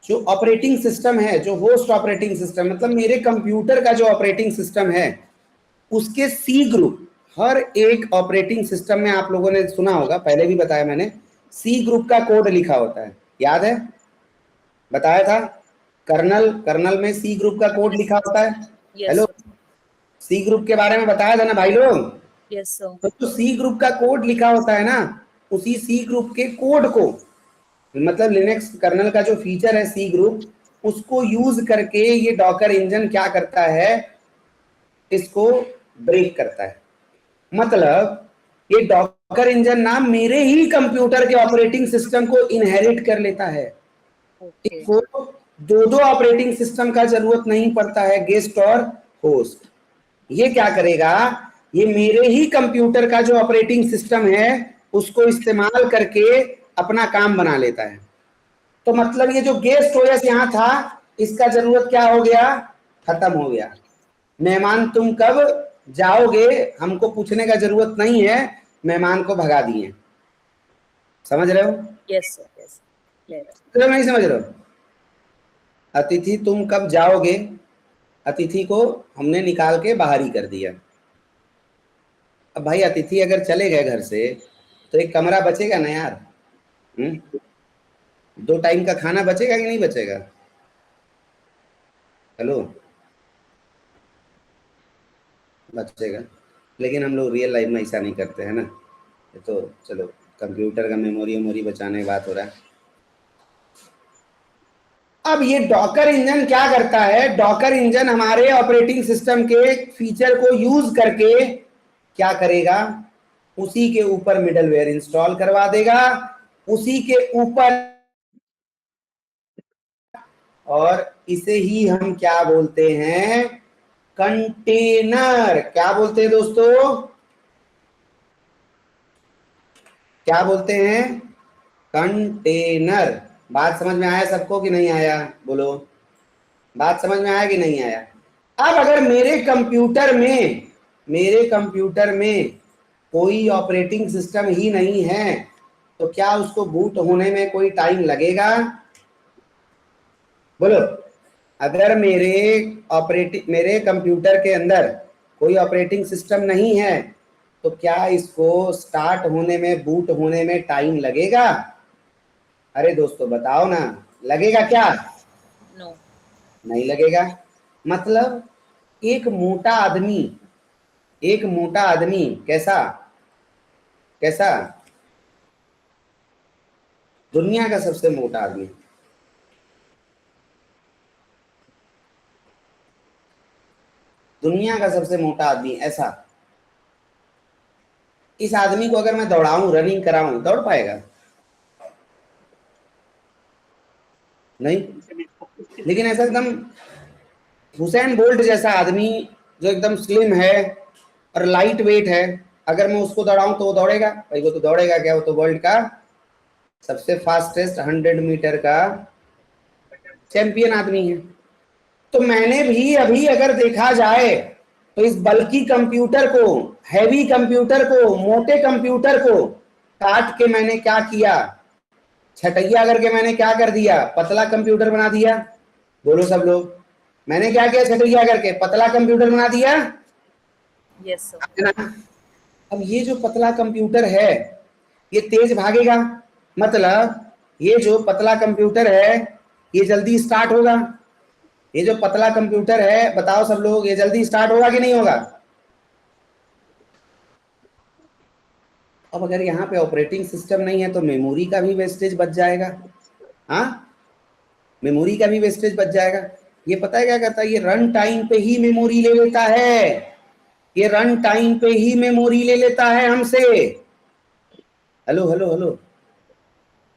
जो ऑपरेटिंग सिस्टम है, जो होस्ट ऑपरेटिंग सिस्टम, मतलब मेरे कंप्यूटर का जो ऑपरेटिंग सिस्टम है, उसके सी ग्रुप, हर एक ऑपरेटिंग सिस्टम में आप लोगों ने सुना होगा, पहले भी बताया मैंने, सी ग्रुप का कोड लिखा होता है, याद है? बताया था, कर्नल में सी ग्रुप का कोड लिखा होता है। हेलो, सी ग्रुप के बारे में बताया था ना भाई लोग? Yes sir. तो जो सी ग्रुप का कोड लिखा होता है ना, उसी सी ग्रुप के कोड को, मतलब लिनक्स कर्नल का जो फीचर है सी ग्रुप, उसको यूज करके ये डॉकर इंजन क्या करता है, इसको ब्रेक करता है। मतलब ये डॉकर इंजन ना मेरे ही कंप्यूटर के ऑपरेटिंग सिस्टम को इनहेरिट कर लेता है। इसको दो ऑपरेटिंग सिस्टम का जरूरत नहीं पड़ता है, गेस्ट और होस्ट। ये क्या करेगा, ये मेरे ही कंप्यूटर का जो ऑपरेटिंग सिस्टम है उसको इस्तेमाल करके अपना काम बना लेता है। तो मतलब ये जो गेस्ट ओएस यहाँ था, इसका जरूरत क्या हो गया, खत्म हो गया। मेहमान तुम कब जाओगे हमको पूछने का जरूरत नहीं है, मेहमान को भगा दिए। समझ रहे हो? Yes sir, yes. तो नहीं समझ रहे हो? अतिथि तुम कब जाओगे, अतिथि को हमने निकाल के बाहर ही कर दिया। अब भाई अतिथि अगर चले गए घर से तो एक कमरा बचेगा ना यार, 2 टाइम का खाना बचेगा कि नहीं बचेगा? हेलो, बचेगा। लेकिन हम लोग रियल लाइफ में ऐसा नहीं करते हैं ना। तो चलो, कंप्यूटर का मेमोरी बचाने की बात हो रहा है। अब ये डॉकर इंजन क्या करता है, डॉकर इंजन हमारे ऑपरेटिंग सिस्टम के फीचर को यूज करके क्या करेगा, उसी के ऊपर मिडलवेयर इंस्टॉल करवा देगा, उसी के ऊपर, और इसे ही हम क्या बोलते हैं, कंटेनर। क्या बोलते हैं दोस्तों, क्या बोलते हैं, कंटेनर। बात समझ में आया सबको कि नहीं आया? बोलो, बात समझ में आया कि नहीं आया? अब अगर मेरे कंप्यूटर में कोई ऑपरेटिंग सिस्टम ही नहीं है तो क्या उसको बूट होने में कोई टाइम लगेगा? बोलो, अगर मेरे कंप्यूटर के अंदर कोई ऑपरेटिंग सिस्टम नहीं है तो क्या इसको स्टार्ट होने में, बूट होने में टाइम लगेगा? अरे दोस्तों बताओ ना, लगेगा क्या? नो, नहीं लगेगा। मतलब एक मोटा आदमी कैसा दुनिया का सबसे मोटा आदमी, दुनिया का सबसे मोटा आदमी ऐसा, इस आदमी को अगर मैं दौड़ाऊं, रनिंग कराऊं, दौड़ पाएगा? नहीं। लेकिन ऐसा एकदम हुसैन बोल्ट जैसा आदमी जो एकदम स्लिम है और लाइट वेट है, अगर मैं उसको दौड़ाऊं तो वो दौड़ेगा? भाई वो तो दौड़ेगा क्या, वो तो वर्ल्ड का सबसे फास्टेस्ट 100 मीटर का चैंपियन आदमी है। तो मैंने भी अभी अगर देखा जाए तो इस बल्कि कंप्यूटर को, हैवी कंप्यूटर को, मोटे कंप्यूटर को काट के मैंने क्या किया, छटैया करके मैंने क्या कर दिया, पतला कंप्यूटर बना दिया। बोलो सब लोग, मैंने क्या किया, छटैया करके पतला कंप्यूटर बना दिया। Yes sir. अब ये जो पतला कंप्यूटर है ये तेज भागेगा, मतलब ये जो पतला कंप्यूटर है ये जल्दी स्टार्ट होगा? ये जो पतला कंप्यूटर है, बताओ सब लोग, ये जल्दी स्टार्ट होगा कि नहीं होगा? अब अगर यहाँ पे ऑपरेटिंग सिस्टम नहीं है तो मेमोरी का भी वेस्टेज बच जाएगा। हाँ, मेमोरी का भी वेस्टेज बच जाएगा। ये पता है क्या करता है? ये रन टाइम पे ही मेमोरी ले लेता है, ये रन टाइम पे ही मेमोरी ले लेता है हमसे। हेलो हेलो हेलो,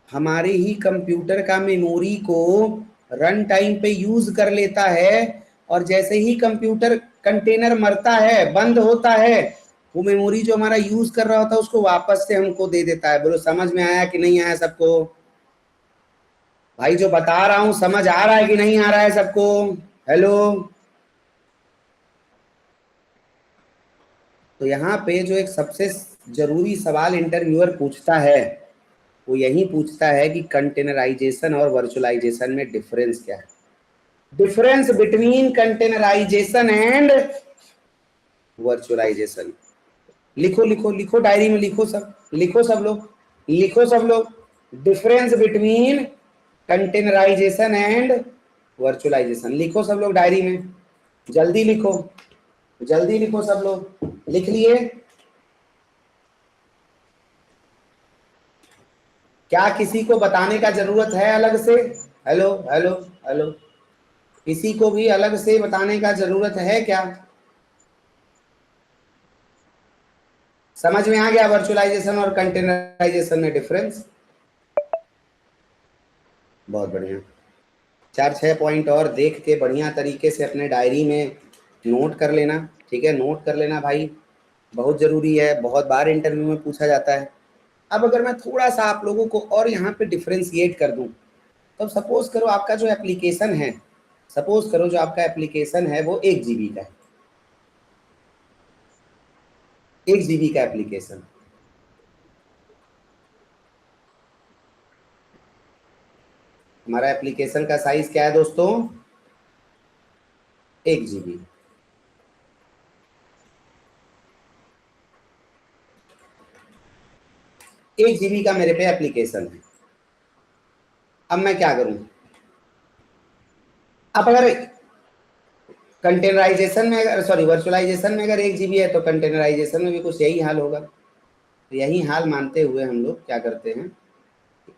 हमारे ही कंप्यूटर का मेमोरी को रन टाइम पे यूज कर लेता है, और जैसे ही कंप्यूटर कंटेनर मरता है, बंद होता है, वो मेमोरी जो हमारा यूज कर रहा होता है उसको वापस से हमको दे देता है। बोलो समझ में आया कि नहीं आया सबको? भाई जो बता रहा हूं समझ आ रहा है कि नहीं आ रहा है सबको? हेलो। तो यहाँ पे जो एक सबसे जरूरी सवाल इंटरव्यूअर पूछता है वो यही पूछता है कि कंटेनराइजेशन और वर्चुअलाइजेशन में डिफरेंस क्या है? Difference between containerization and virtualization. लिखो लिखो लिखो, डायरी में लिखो सब, लिखो सब लोग, लिखो सब लोग। Difference between containerization and virtualization, लिखो सब लोग डायरी में, जल्दी लिखो, जल्दी लिखो सब लोग। लिख लिए? क्या किसी को बताने का जरूरत है अलग से? हेलो हेलो हेलो, किसी को भी अलग से बताने का जरूरत है क्या? समझ में आ गया वर्चुअलाइजेशन और कंटेनराइजेशन में डिफरेंस? बहुत बढ़िया। 4-6 पॉइंट और देख के बढ़िया तरीके से अपने डायरी में नोट कर लेना, ठीक है? नोट कर लेना भाई, बहुत जरूरी है, बहुत बार इंटरव्यू में पूछा जाता है। अब अगर मैं थोड़ा सा आप लोगों को और यहाँ पे डिफरेंशिएट कर दूं, तो सपोज करो आपका जो एप्लीकेशन है, सपोज करो जो आपका एप्लीकेशन है वो 1 GB का है, 1 GB का एप्लीकेशन। हमारा एप्लीकेशन का साइज क्या है दोस्तों? 1 GB। एक GB का मेरे पे एप्लीकेशन है। अब मैं क्या करूं? अब अगर कंटेनराइजेशन में, अगर सॉरी वर्चुअलाइजेशन में अगर 1 GB है तो कंटेनराइजेशन में भी कुछ यही हाल होगा। तो यही हाल मानते हुए हम लोग क्या करते हैं,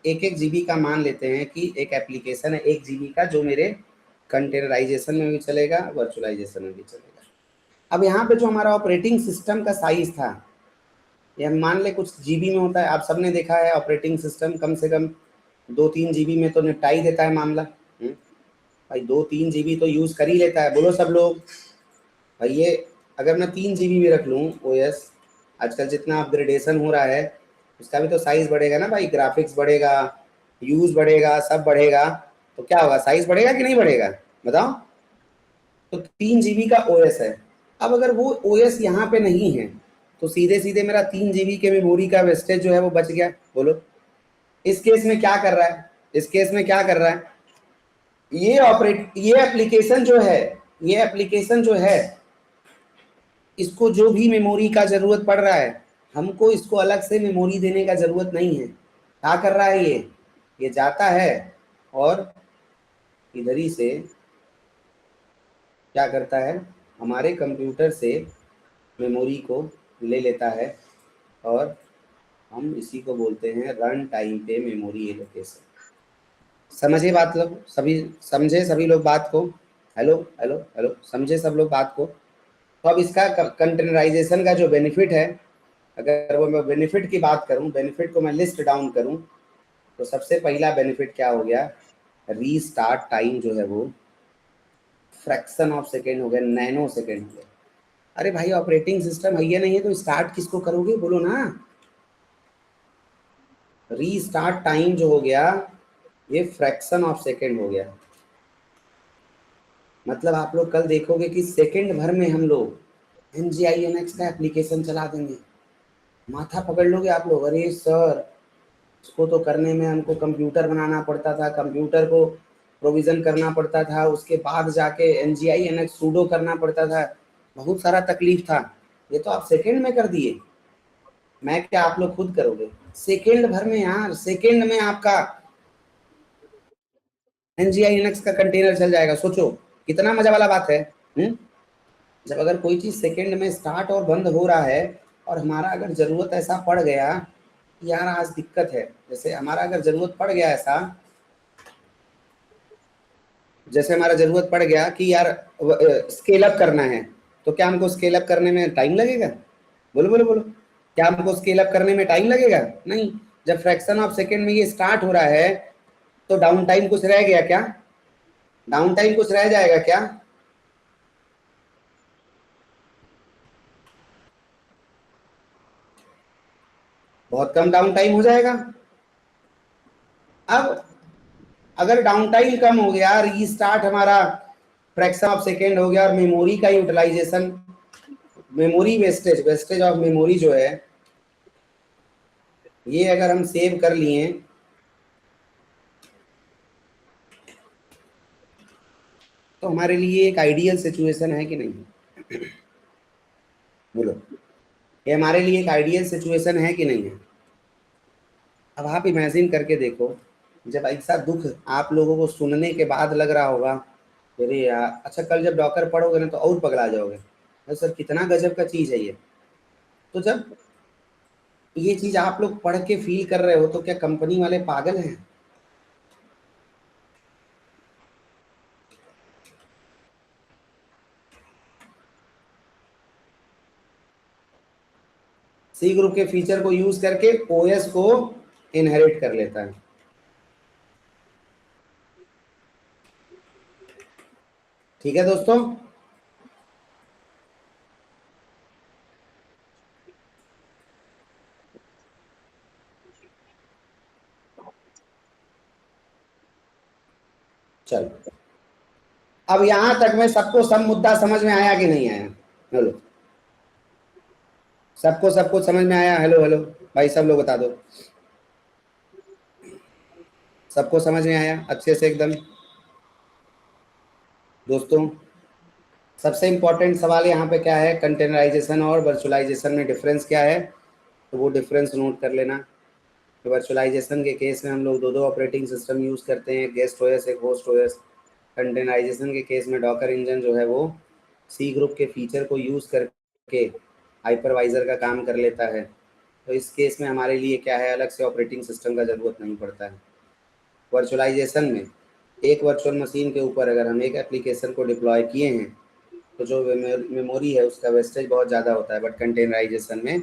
1-1 GB का मान लेते हैं कि एक एप्लीकेशन है 1 GB का, जो मेरे कंटेनराइजेशन में भी चलेगा, वर्चुअलाइजेशन में भी चलेगा। अब यहाँ पे जो हमारा ऑपरेटिंग सिस्टम का साइज था, ये हम मान ले कुछ GB में होता है। आप सबने देखा है ऑपरेटिंग सिस्टम कम से कम 2-3 GB में तो निपटा ही देता है मामला। भाई 2-3 GB तो यूज कर ही लेता है। बोलो सब लोग भाई, ये अगर मैं 3 GB में रख लूँ OS, आजकल जितना अपग्रेडेशन हो रहा है उसका भी तो साइज बढ़ेगा ना भाई, ग्राफिक्स बढ़ेगा, यूज बढ़ेगा, सब बढ़ेगा, तो क्या होगा? साइज बढ़ेगा कि नहीं बढ़ेगा? बताओ। तो 3 GB का OS है। अब अगर वो OS यहाँ पे नहीं है तो सीधे सीधे मेरा 3 GB के मेमोरी का वेस्टेज जो है वो बच गया। बोलो इस केस में क्या कर रहा है? इस केस में क्या कर रहा है? ये एप्लीकेशन जो है, ये एप्लीकेशन जो है, इसको जो भी मेमोरी का जरूरत पड़ रहा है, हमको इसको अलग से मेमोरी देने का जरूरत नहीं है। क्या कर रहा है ये जाता है और इधर ही से क्या करता है, हमारे कंप्यूटर से मेमोरी को ले लेता है, और हम इसी को बोलते हैं रन टाइम पे मेमोरी एलोकेशन। समझे बात लोग? सभी समझे? सभी लोग बात को? हेलो हेलो हेलो, समझे सब लोग बात को? तो अब इसका कंटेनराइजेशन का जो बेनिफिट है, अगर वो मैं बेनिफिट की बात करूं, बेनिफिट को मैं लिस्ट डाउन करूं, तो सबसे पहला बेनिफिट क्या हो गया? रीस्टार्ट टाइम जो है वो फ्रैक्शन ऑफ सेकेंड हो गया, नैनो सेकेंड हो गया। अरे भाई ऑपरेटिंग सिस्टम है ये नहीं है तो स्टार्ट किसको करोगे? बोलो ना। रीस्टार्ट टाइम जो हो गया ये फ्रैक्शन ऑफ सेकेंड हो गया। मतलब आप लोग कल देखोगे कि सेकेंड भर में हम लोग NGINX का एप्लीकेशन चला देंगे। माथा पकड़ लोगे आप लोग, अरे सर उसको तो करने में हमको कंप्यूटर बनाना पड़ता था, कंप्यूटर को प्रोविजन करना पड़ता था, उसके बाद जाके NGINX सूडो करना पड़ता था, बहुत सारा तकलीफ था। ये तो आप सेकेंड में कर दिए। मैं क्या, आप लोग खुद करोगे? सेकेंड भर में यार, सेकेंड में आपका nginx का कंटेनर चल जाएगा। सोचो कितना मजा वाला बात है। जब अगर कोई चीज सेकंड में स्टार्ट और बंद हो रहा है और हमारा अगर जरूरत ऐसा पड़ गया, यार आज दिक्कत है, जैसे हमारा अगर जरूरत पड़ गया ऐसा, जैसे हमारा जरूरत पड़ गया कि यार स्केल अप करना है, तो क्या हमको स्केल अप करने में टाइम लगेगा? बोलो बोलो बोलो, क्या हमको स्केल अप करने में टाइम लगेगा? नहीं। जब फ्रैक्शन ऑफ सेकेंड में ये स्टार्ट हो रहा है तो डाउन टाइम कुछ रह गया क्या? डाउन टाइम कुछ रह जाएगा क्या? बहुत कम डाउन टाइम हो जाएगा। अब अगर डाउन टाइम कम हो गया, रीस्टार्ट हमारा फ्रैक्शन ऑफ सेकेंड हो गया और मेमोरी का utilization, memory wastage of memory जो है ये अगर हम सेव कर लिए तो हमारे लिए एक आइडियल सिचुएशन है कि नहीं? बोलो, ये हमारे लिए एक आइडियल सिचुएशन है कि नहीं है? अब आप इमेजिन करके देखो, जब ऐसा दुख आप लोगों को सुनने के बाद लग रहा होगा, अरे यार, अच्छा कल जब डॉक्टर पढ़ोगे ना तो और पगला जाओगे, अरे सर कितना गजब का चीज़ है ये। तो जब ये चीज़ आप लोग पढ़ के फील कर रहे हो तो क्या कंपनी वाले पागल हैं? सी ग्रुप के फीचर को यूज करके ओएस को इनहेरिट कर लेता है। ठीक है दोस्तों, चलो अब यहां तक में सबको सब मुद्दा समझ में आया कि नहीं आया? हेलो, सबको सब कुछ समझ में आया? हेलो हेलो भाई, सब लोग बता दो, सबको समझ में आया अच्छे से एकदम? दोस्तों सबसे इंपॉर्टेंट सवाल यहाँ पे क्या है, कंटेनराइजेशन और वर्चुअलाइजेशन में डिफरेंस क्या है? तो वो डिफरेंस नोट कर लेना। तो वर्चुअलाइजेशन के केस में हम लोग दो ऑपरेटिंग सिस्टम यूज़ करते हैं, गेस्ट ओएस एक होस्ट ओएस। कंटेनराइजेशन के केस में डॉकर इंजन जो है वो सी ग्रुप के फीचर को यूज़ करके हाइपरवाइजर का काम कर लेता है। तो इस केस में हमारे लिए क्या है, अलग से ऑपरेटिंग सिस्टम का ज़रूरत नहीं पड़ता है। वर्चुअलाइजेशन में एक वर्चुअल मशीन के ऊपर अगर हम एक एप्लीकेशन को डिप्लॉय किए हैं तो जो मेमोरी है उसका वेस्टेज बहुत ज़्यादा होता है, बट कंटेनराइजेशन में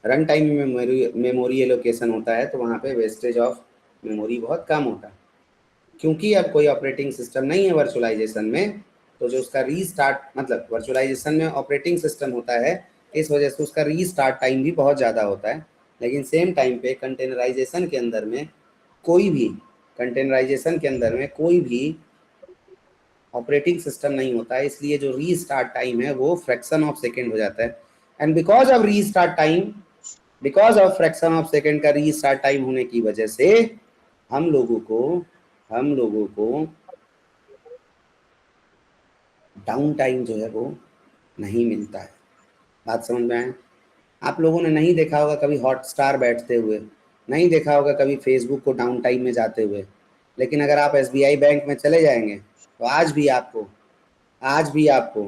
रन टाइम में मेमोरी एलोकेशन होता है तो वहाँ पे वेस्टेज ऑफ मेमोरी बहुत कम होता है। क्योंकि अब कोई ऑपरेटिंग सिस्टम नहीं है वर्चुअलाइजेशन में, तो जो उसका रीस्टार्ट, मतलब वर्चुअलाइजेशन में ऑपरेटिंग सिस्टम होता है, इस वजह से उसका रीस्टार्ट टाइम भी बहुत ज़्यादा होता है। लेकिन सेम टाइम पे कंटेनराइजेशन के अंदर में कोई भी ऑपरेटिंग सिस्टम नहीं होता है, इसलिए जो रीस्टार्ट टाइम है वो फ्रैक्शन ऑफ सेकेंड हो जाता है। And because of fraction of second का रीस्टार्ट टाइम होने की वजह से हम लोगों को डाउन टाइम जो है वो नहीं मिलता है। बात समझ में आए? आप लोगों ने नहीं देखा होगा कभी हॉटस्टार बैठते हुए, नहीं देखा होगा कभी फेसबुक को डाउन टाइम में जाते हुए, लेकिन अगर आप SBI बैंक में चले जाएंगे तो आज भी आपको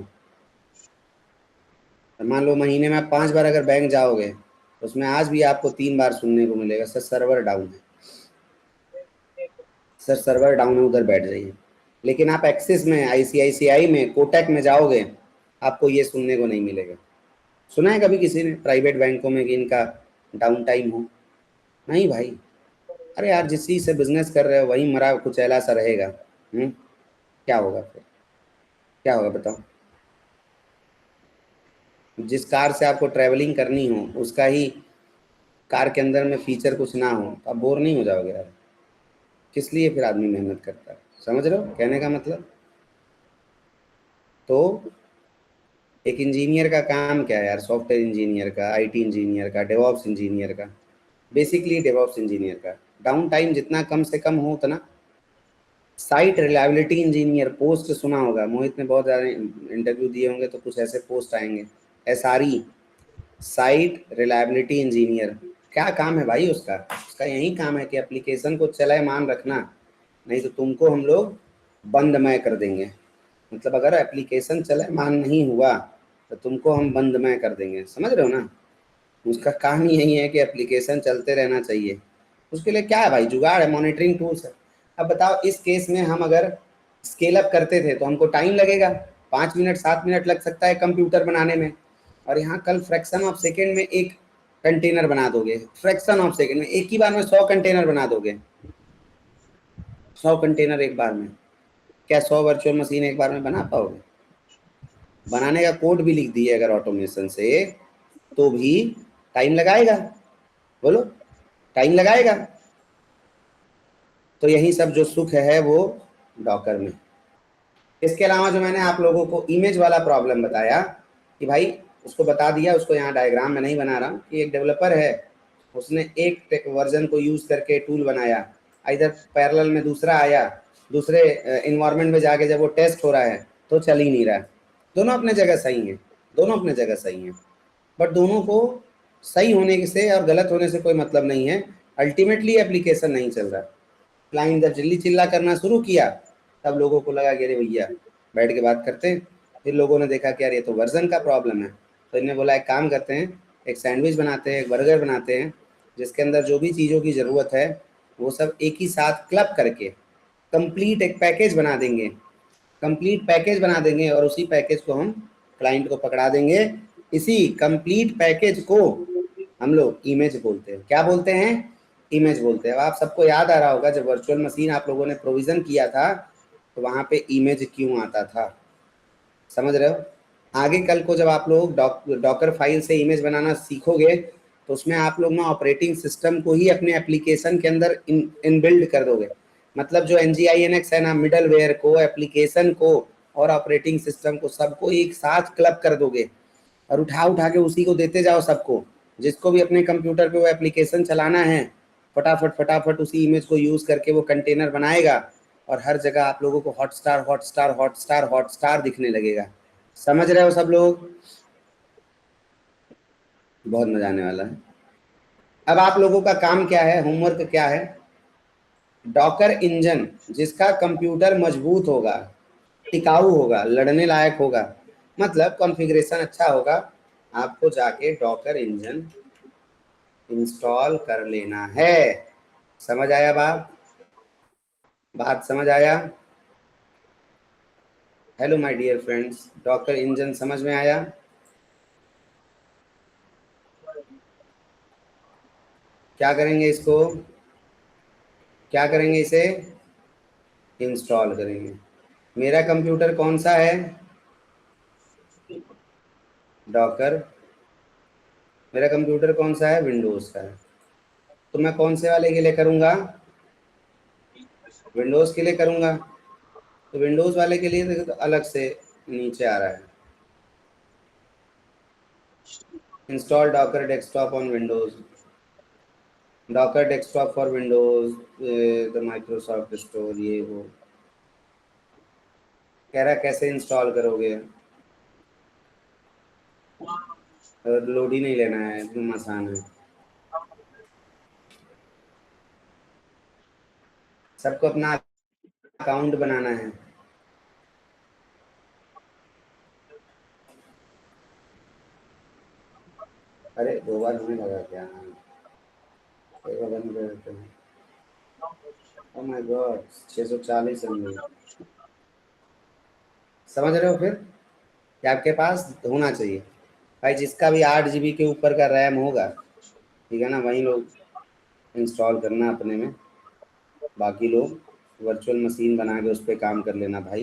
मान लो महीने में आप 5 बार अगर बैंक जाओगे तो उसमें आज भी आपको 3 बार सुनने को मिलेगा, सर सर्वर डाउन है, सर सर्वर डाउन है, उधर बैठ जाइए। लेकिन आप एक्सिस में, ICICI में, कोटक में जाओगे आपको ये सुनने को नहीं मिलेगा। सुना है कभी किसी ने प्राइवेट बैंकों में कि इनका डाउन टाइम हो? नहीं भाई। अरे यार, जिस चीज़ से बिजनेस कर रहे हो वही मरा कुचैला सा रहेगा। क्या होगा फिर? क्या होगा बताओ? जिस कार से आपको ट्रैवलिंग करनी हो उसका ही कार के अंदर में फीचर कुछ ना हो तो आप बोर नहीं हो जाओगे यार? किस लिए फिर आदमी मेहनत करता है? समझ रहे हो कहने का मतलब? तो एक इंजीनियर का काम क्या है यार, सॉफ्टवेयर इंजीनियर का, IT इंजीनियर का, डेवऑप्स इंजीनियर का, बेसिकली डेवऑप्स इंजीनियर का डाउन टाइम जितना कम से कम हो उतना। साइट रिलायबिलिटी इंजीनियर पोस्ट सुना होगा, मोहित ने बहुत ज़्यादा इंटरव्यू दिए होंगे तो कुछ ऐसे पोस्ट आएंगे, SRE साइट रिलायबिलिटी इंजीनियर, क्या काम है भाई उसका? उसका यही काम है कि एप्लीकेशन को चलायमान रखना, नहीं तो तुमको हम लोग बंदमय कर देंगे। मतलब अगर एप्लीकेशन चलायमान नहीं हुआ तो तुमको हम बंदमय कर देंगे, समझ रहे हो ना? उसका काम ही यही है कि एप्लीकेशन चलते रहना चाहिए। उसके लिए क्या है भाई, जुगाड़ है, मॉनिटरिंग टूल्स है। अब बताओ इस केस में हम अगर स्केल अप करते थे तो हमको टाइम लगेगा, 5 मिनट 7 मिनट लग सकता है कंप्यूटर बनाने में, और यहाँ कल फ्रैक्शन ऑफ सेकेंड में एक कंटेनर बना दोगे, फ्रैक्शन ऑफ सेकेंड में एक ही बार में 100 कंटेनर बना दोगे। 100 कंटेनर एक बार में, क्या 100 वर्चुअल मशीन एक बार में बना पाओगे? बनाने का कोड भी लिख दिए अगर ऑटोमेशन से, तो भी टाइम लगाएगा। बोलो, टाइम लगाएगा। तो यही सब जो सुख है वो डॉकर में। इसके अलावा जो मैंने आप लोगों को इमेज वाला प्रॉब्लम बताया कि भाई उसको बता दिया, उसको यहाँ डायग्राम में नहीं बना रहा हूँ, कि एक डेवलपर है, उसने एक वर्जन को यूज करके टूल बनाया, इधर पैरेलल में दूसरा आया, दूसरे इन्वायरमेंट में जाके जब वो टेस्ट हो रहा है तो चल ही नहीं रहा। दोनों अपने जगह सही हैं, दोनों अपने जगह सही हैं, बट दोनों को सही होने से और गलत होने से कोई मतलब नहीं है, अल्टीमेटली एप्लीकेशन नहीं चल रहा। क्लाइंट जब जल्दी चिल्ला करना शुरू किया तब लोगों को लगा कि अरे भैया बैठ के बात करते हैं। फिर लोगों ने देखा कि यार ये तो वर्जन का प्रॉब्लम है, तो इन्हें बोला एक काम करते हैं, एक सैंडविच बनाते हैं, एक बर्गर बनाते हैं, जिसके अंदर जो भी चीज़ों की ज़रूरत है वो सब एक ही साथ क्लब करके कंप्लीट एक पैकेज बना देंगे, कंप्लीट पैकेज बना देंगे, और उसी पैकेज को हम क्लाइंट को पकड़ा देंगे। इसी कंप्लीट पैकेज को हम लोग इमेज बोलते हैं। क्या बोलते हैं? इमेज बोलते हैं। अब आप सबको याद आ रहा होगा जब वर्चुअल मशीन आप लोगों ने प्रोविज़न किया था तो वहाँ पे इमेज क्यों आता था, समझ रहे हो? आगे कल को जब आप लोग डॉकर फाइल से इमेज बनाना सीखोगे तो उसमें आप लोग ना ऑपरेटिंग सिस्टम को ही अपने एप्लीकेशन के अंदर इनबिल्ड कर दोगे। मतलब जो NGINX है ना, मिडल वेयर को, एप्लीकेशन को और ऑपरेटिंग सिस्टम को, सबको एक साथ क्लब कर दोगे और उठा के उसी को देते जाओ सबको। जिसको भी अपने कंप्यूटर पे वो एप्लीकेशन चलाना है, फटाफट उसी इमेज को यूज़ करके वो कंटेनर बनाएगा और हर जगह आप लोगों को हॉटस्टार दिखने लगेगा। समझ रहे हो सब लोग? बहुत मजा आने वाला है। अब आप लोगों का काम क्या है, होमवर्क क्या है? डॉकर इंजन जिसका कंप्यूटर मजबूत होगा, टिकाऊ होगा, लड़ने लायक होगा, मतलब कॉन्फ़िगरेशन अच्छा होगा, आपको जाके डॉकर इंजन इंस्टॉल कर लेना है। समझ आया बात समझ आया? Hello my dear friends, Docker engine समझ में आया? क्या करेंगे इसको? क्या करेंगे इसे? इंस्टॉल करेंगे। मेरा कंप्यूटर कौन सा है? डॉकर। मेरा कंप्यूटर कौन सा है? विंडोज़ का है। तो मैं कौन से वाले के लिए करूँगा? विंडोज़ के लिए करूँगा। तो विंडोज़ वाले के लिए देखो तो अलग से नीचे आ रहा है, install Docker desktop on Windows, Docker desktop for Windows, the Microsoft store, ये वो कह रहा कैसे इंस्टॉल करोगे? लोड ही नहीं लेना है, एकदम आसान है। सबको अपना अकाउंट बनाना है। अरे 2 बार होने लगा क्या? एक बार बंद कर देते हैं। Oh my God, 640 MB। समझ रहे हो फिर कि आपके पास होना चाहिए भाई, जिसका भी 8 GB के ऊपर का रैम होगा, ठीक है ना, वही लोग इंस्टॉल करना अपने में, बाकी लोग वर्चुअल मशीन बना के उस पर काम कर लेना भाई।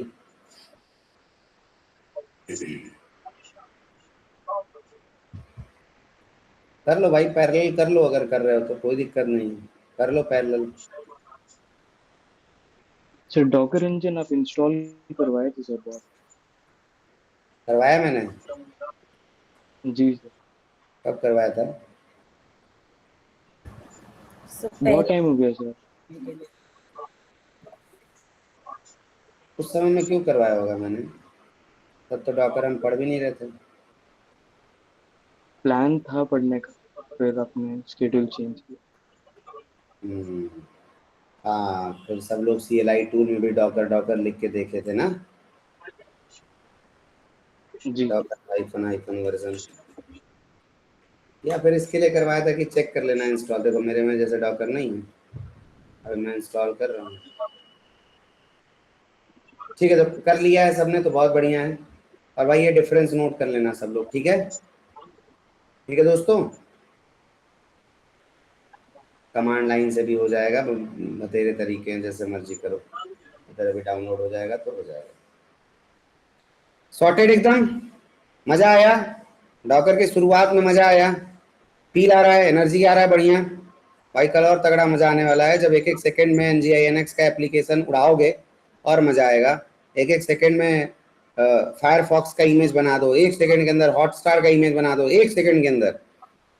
कर लो भाई, पैरेलल कर लो, अगर कर रहे हो तो कोई दिक्कत नहीं, कर लो पैरेलल। सर डॉकर इंजन आप इंस्टॉल करवाए थे सर बहुत। करवाया मैंने? जी सर। कब करवाया था? So बहुत टाइम हो गया सर। उस समय में क्यों करवाया होगा मैंने? तब तो डॉकर हम पढ़ भी नहीं रहे थे। प्लान था पढ़ने का। फिर आपने स्केड्यूल चेंज किया। हम्म, हाँ फिर सब लोग CLI टूल में भी डॉकर डॉकर लिख के देखे थे ना, जी डॉकर हाइफन हाइफन वर्जन, या फिर इसके लिए करवाया था कि चेक कर लेना इंस्टॉल। देखो मेरे में जैसे डॉकर नहीं है, अभी मैं इंस्टॉल कर रहा हूँ। ठीक है, तो कर लिया है सबने तो बहुत बढ़िया है। और भाई ये डिफरेंस नोट कर लेना सब लोग, ठीक है? ठीक है दोस्तों, कमांड लाइन से भी हो जाएगा, बतेरे तरीके हैं, जैसे मर्जी करो, इधर भी डाउनलोड हो जाएगा तो हो जाएगा। सॉर्टेड एकदम, मजा आया? डॉकर की शुरुआत में मजा आया, फील आ रहा है, एनर्जी आ रहा है, बढ़िया भाई। कल और तगड़ा मजा आने वाला है, जब एक एक सेकंड में NGINX का एप्लीकेशन उड़ाओगे और मजा आएगा। एक एक सेकंड में फायरफॉक्स का इमेज बना दो, एक सेकंड के अंदर हॉटस्टार का इमेज बना दो, एक सेकंड के अंदर,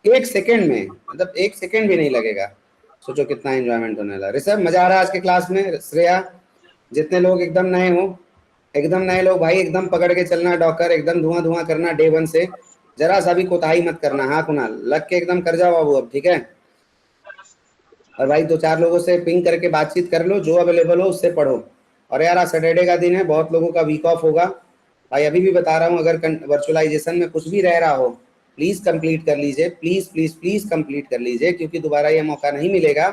एक सेकंड में, मतलब एक सेकंड भी नहीं लगेगा। सोचो कितना एंजॉयमेंट होने वाला। ऋषभ मजा आ रहा है आज के क्लास में? श्रेया, जितने लोग एकदम नए हो, एकदम नए लोग भाई एकदम पकड़ के चलना डॉकर, एकदम धुआं धुआं करना डे 1 से, जरा सा भी कोताही मत करना। हाँ कुणाल, लग के एकदम कर जाओ बाबू अब, ठीक है? और भाई 2-4 लोगों से पिंग करके बातचीत कर लो, जो अवेलेबल हो उससे पढ़ो। और यार आज सैटरडे का दिन है, बहुत लोगों का वीक ऑफ होगा भाई। अभी भी बता रहा हूँ, अगर वर्चुअलाइजेशन में कुछ भी रह रहा हो, प्लीज कंप्लीट कर लीजिए, प्लीज प्लीज प्लीज कंप्लीट कर लीजिए, क्योंकि दोबारा ये मौका नहीं मिलेगा।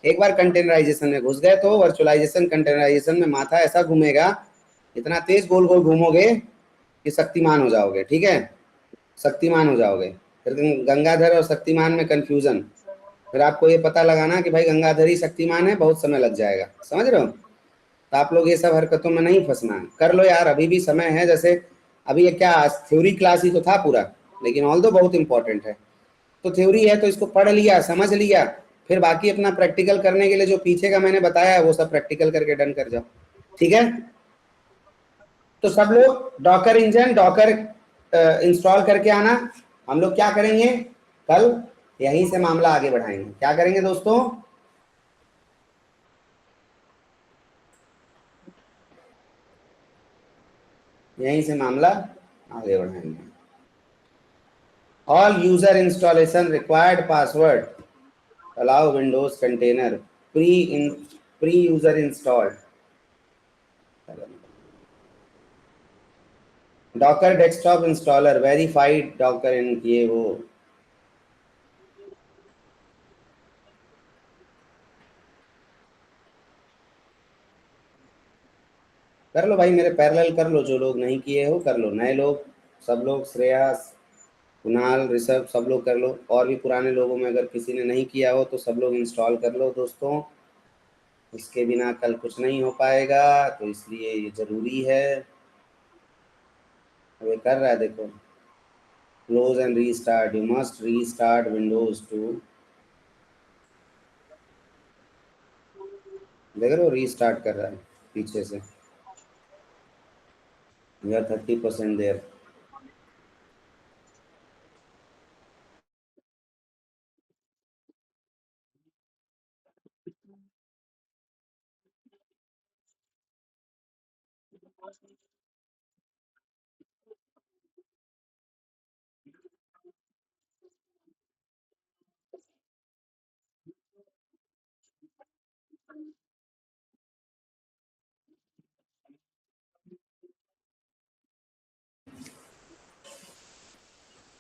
एक बार कंटेनराइजेशन में घुस गए तो वर्चुअलाइजेशन कंटेनराइजेशन में माथा ऐसा घूमेगा, इतना तेज गोल गोल घूमोगे कि शक्तिमान हो जाओगे, ठीक है? शक्तिमान हो जाओगे। फिर गंगाधर और शक्तिमान में कंफ्यूजन, फिर आपको ये पता लगाना कि भाई गंगाधर ही शक्तिमान है, बहुत समय लग जाएगा, समझ रहे हो? तो आप लोग ये सब हरकतों में नहीं फंसना, कर लो यार, अभी भी समय है। जैसे अभी ये क्या थ्योरी क्लास ही तो था पूरा, लेकिन ऑल दो बहुत इंपॉर्टेंट है। तो थ्योरी है तो इसको पढ़ लिया, समझ लिया, फिर बाकी अपना प्रैक्टिकल करने के लिए जो पीछे का मैंने बताया है वो सब प्रैक्टिकल करके डन कर जाओ, ठीक है? तो सब लोग डॉकर इंजन, डॉकर इंस्टॉल करके आना। हम लोग क्या करेंगे कल, यहीं से मामला आगे बढ़ाएंगे। क्या करेंगे दोस्तों? यहीं से मामला आगे बढ़ाएंगे। All user installation required password allow Windows container pre user installed. Docker desktop installer verified Docker इन किए हो। कर लो भाई, मेरे पैरेलल कर लो, जो लोग नहीं किए हो कर लो, नए लोग सब लोग, श्रेया, कुणाल, ऋषभ, सब लोग कर लो। और भी पुराने लोगों में अगर किसी ने नहीं किया हो तो सब लोग इंस्टॉल कर लो दोस्तों, इसके बिना कल कुछ नहीं हो पाएगा, तो इसलिए ये जरूरी है। अब ये कर रहा है देखो, close and restart, you must restart Windows too, देख रहे हो रीस्टार्ट कर रहा है पीछे से, वी आर 30% देयर।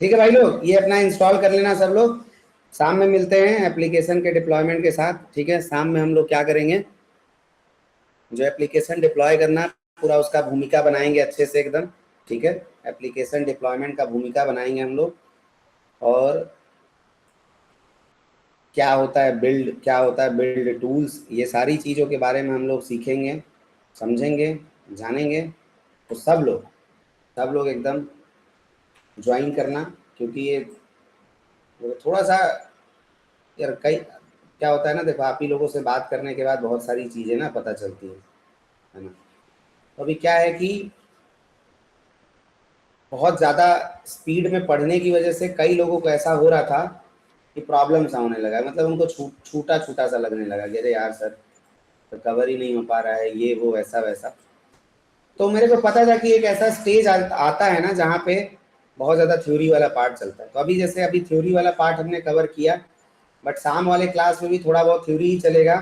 ठीक है भाई लोग, ये अपना इंस्टॉल कर लेना सब लोग। शाम में मिलते हैं एप्लीकेशन के डिप्लॉयमेंट के साथ, ठीक है? शाम में हम लोग क्या करेंगे, जो एप्लीकेशन डिप्लॉय करना पूरा उसका भूमिका बनाएंगे अच्छे से एकदम, ठीक है? एप्लीकेशन डिप्लॉयमेंट का भूमिका बनाएंगे हम लोग, और क्या होता है बिल्ड, क्या होता है बिल्ड टूल्स, ये सारी चीज़ों के बारे में हम लोग सीखेंगे, समझेंगे, जानेंगे। तो सब लोग एकदम ज्वाइन करना, क्योंकि ये थोड़ा सा यार, कई क्या होता है ना, देखो आप ही लोगों से बात करने के बाद बहुत सारी चीज़ें ना पता चलती है ना? तो अभी क्या है कि बहुत ज़्यादा स्पीड में पढ़ने की वजह से कई लोगों को ऐसा हो रहा था कि प्रॉब्लम सा होने लगा, मतलब उनको छूटा छूटा सा लगने लगा कि अरे यार सर तो कवर ही नहीं हो पा रहा है, ये वो ऐसा वैसा। तो मेरे को पता था कि एक ऐसा स्टेज आता है ना जहाँ पे बहुत ज़्यादा थ्योरी वाला पार्ट चलता है। तो अभी जैसे अभी थ्योरी वाला पार्ट हमने कवर किया, बट शाम वाले क्लास में भी थोड़ा बहुत थ्योरी ही चलेगा,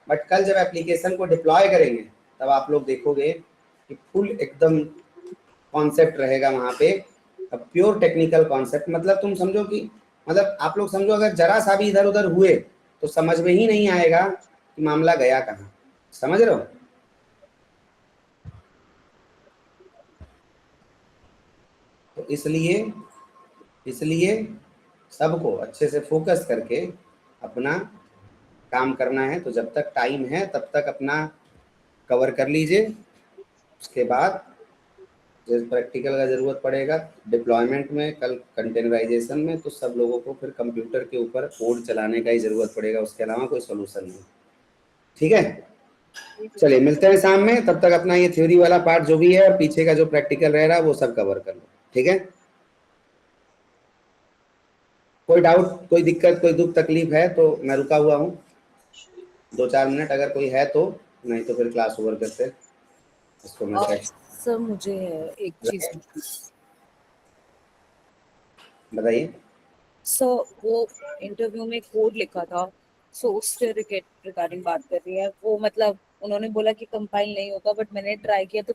बट कल जब एप्लीकेशन को डिप्लॉय करेंगे तब आप लोग देखोगे कि फुल एकदम कॉन्सेप्ट रहेगा वहाँ पे। अब प्योर टेक्निकल कॉन्सेप्ट, मतलब तुम समझो कि मतलब आप लोग समझो अगर जरा सा भी इधर उधर हुए तो समझ में ही नहीं आएगा कि मामला गया कहाँ। समझ रहे हो? तो इसलिए सबको अच्छे से फोकस करके अपना काम करना है। तो जब तक टाइम है तब तक अपना कवर कर लीजिए। उसके बाद जब प्रैक्टिकल का ज़रूरत पड़ेगा डिप्लॉयमेंट में, कल कंटेनराइजेशन में, तो सब लोगों को फिर कंप्यूटर के ऊपर कोड चलाने का ही ज़रूरत पड़ेगा, उसके अलावा कोई सोल्यूशन नहीं। ठीक है, चलिए मिलते हैं शाम में। तब तक अपना ये थ्योरी वाला पार्ट जो भी है और पीछे का जो प्रैक्टिकल रह रहा है वो सब कवर कर लो। ठीक है, कोई डाउट, कोई दिक्कत, कोई दुख तकलीफ है तो मैं रुका हुआ हूँ 2-4 मिनट, अगर कोई है तो, नहीं तो फिर क्लास ओवर करते हैं इसको। मैं सर मुझे एक चीज बताइए। सो वो इंटरव्यू में कोड लिखा था, सो उससे रिगार्डिंग बात कर रही है वो, मतलब उन्होंने बोला कि कंपाइल नहीं होगा, बट मैंने ट्राई किया तो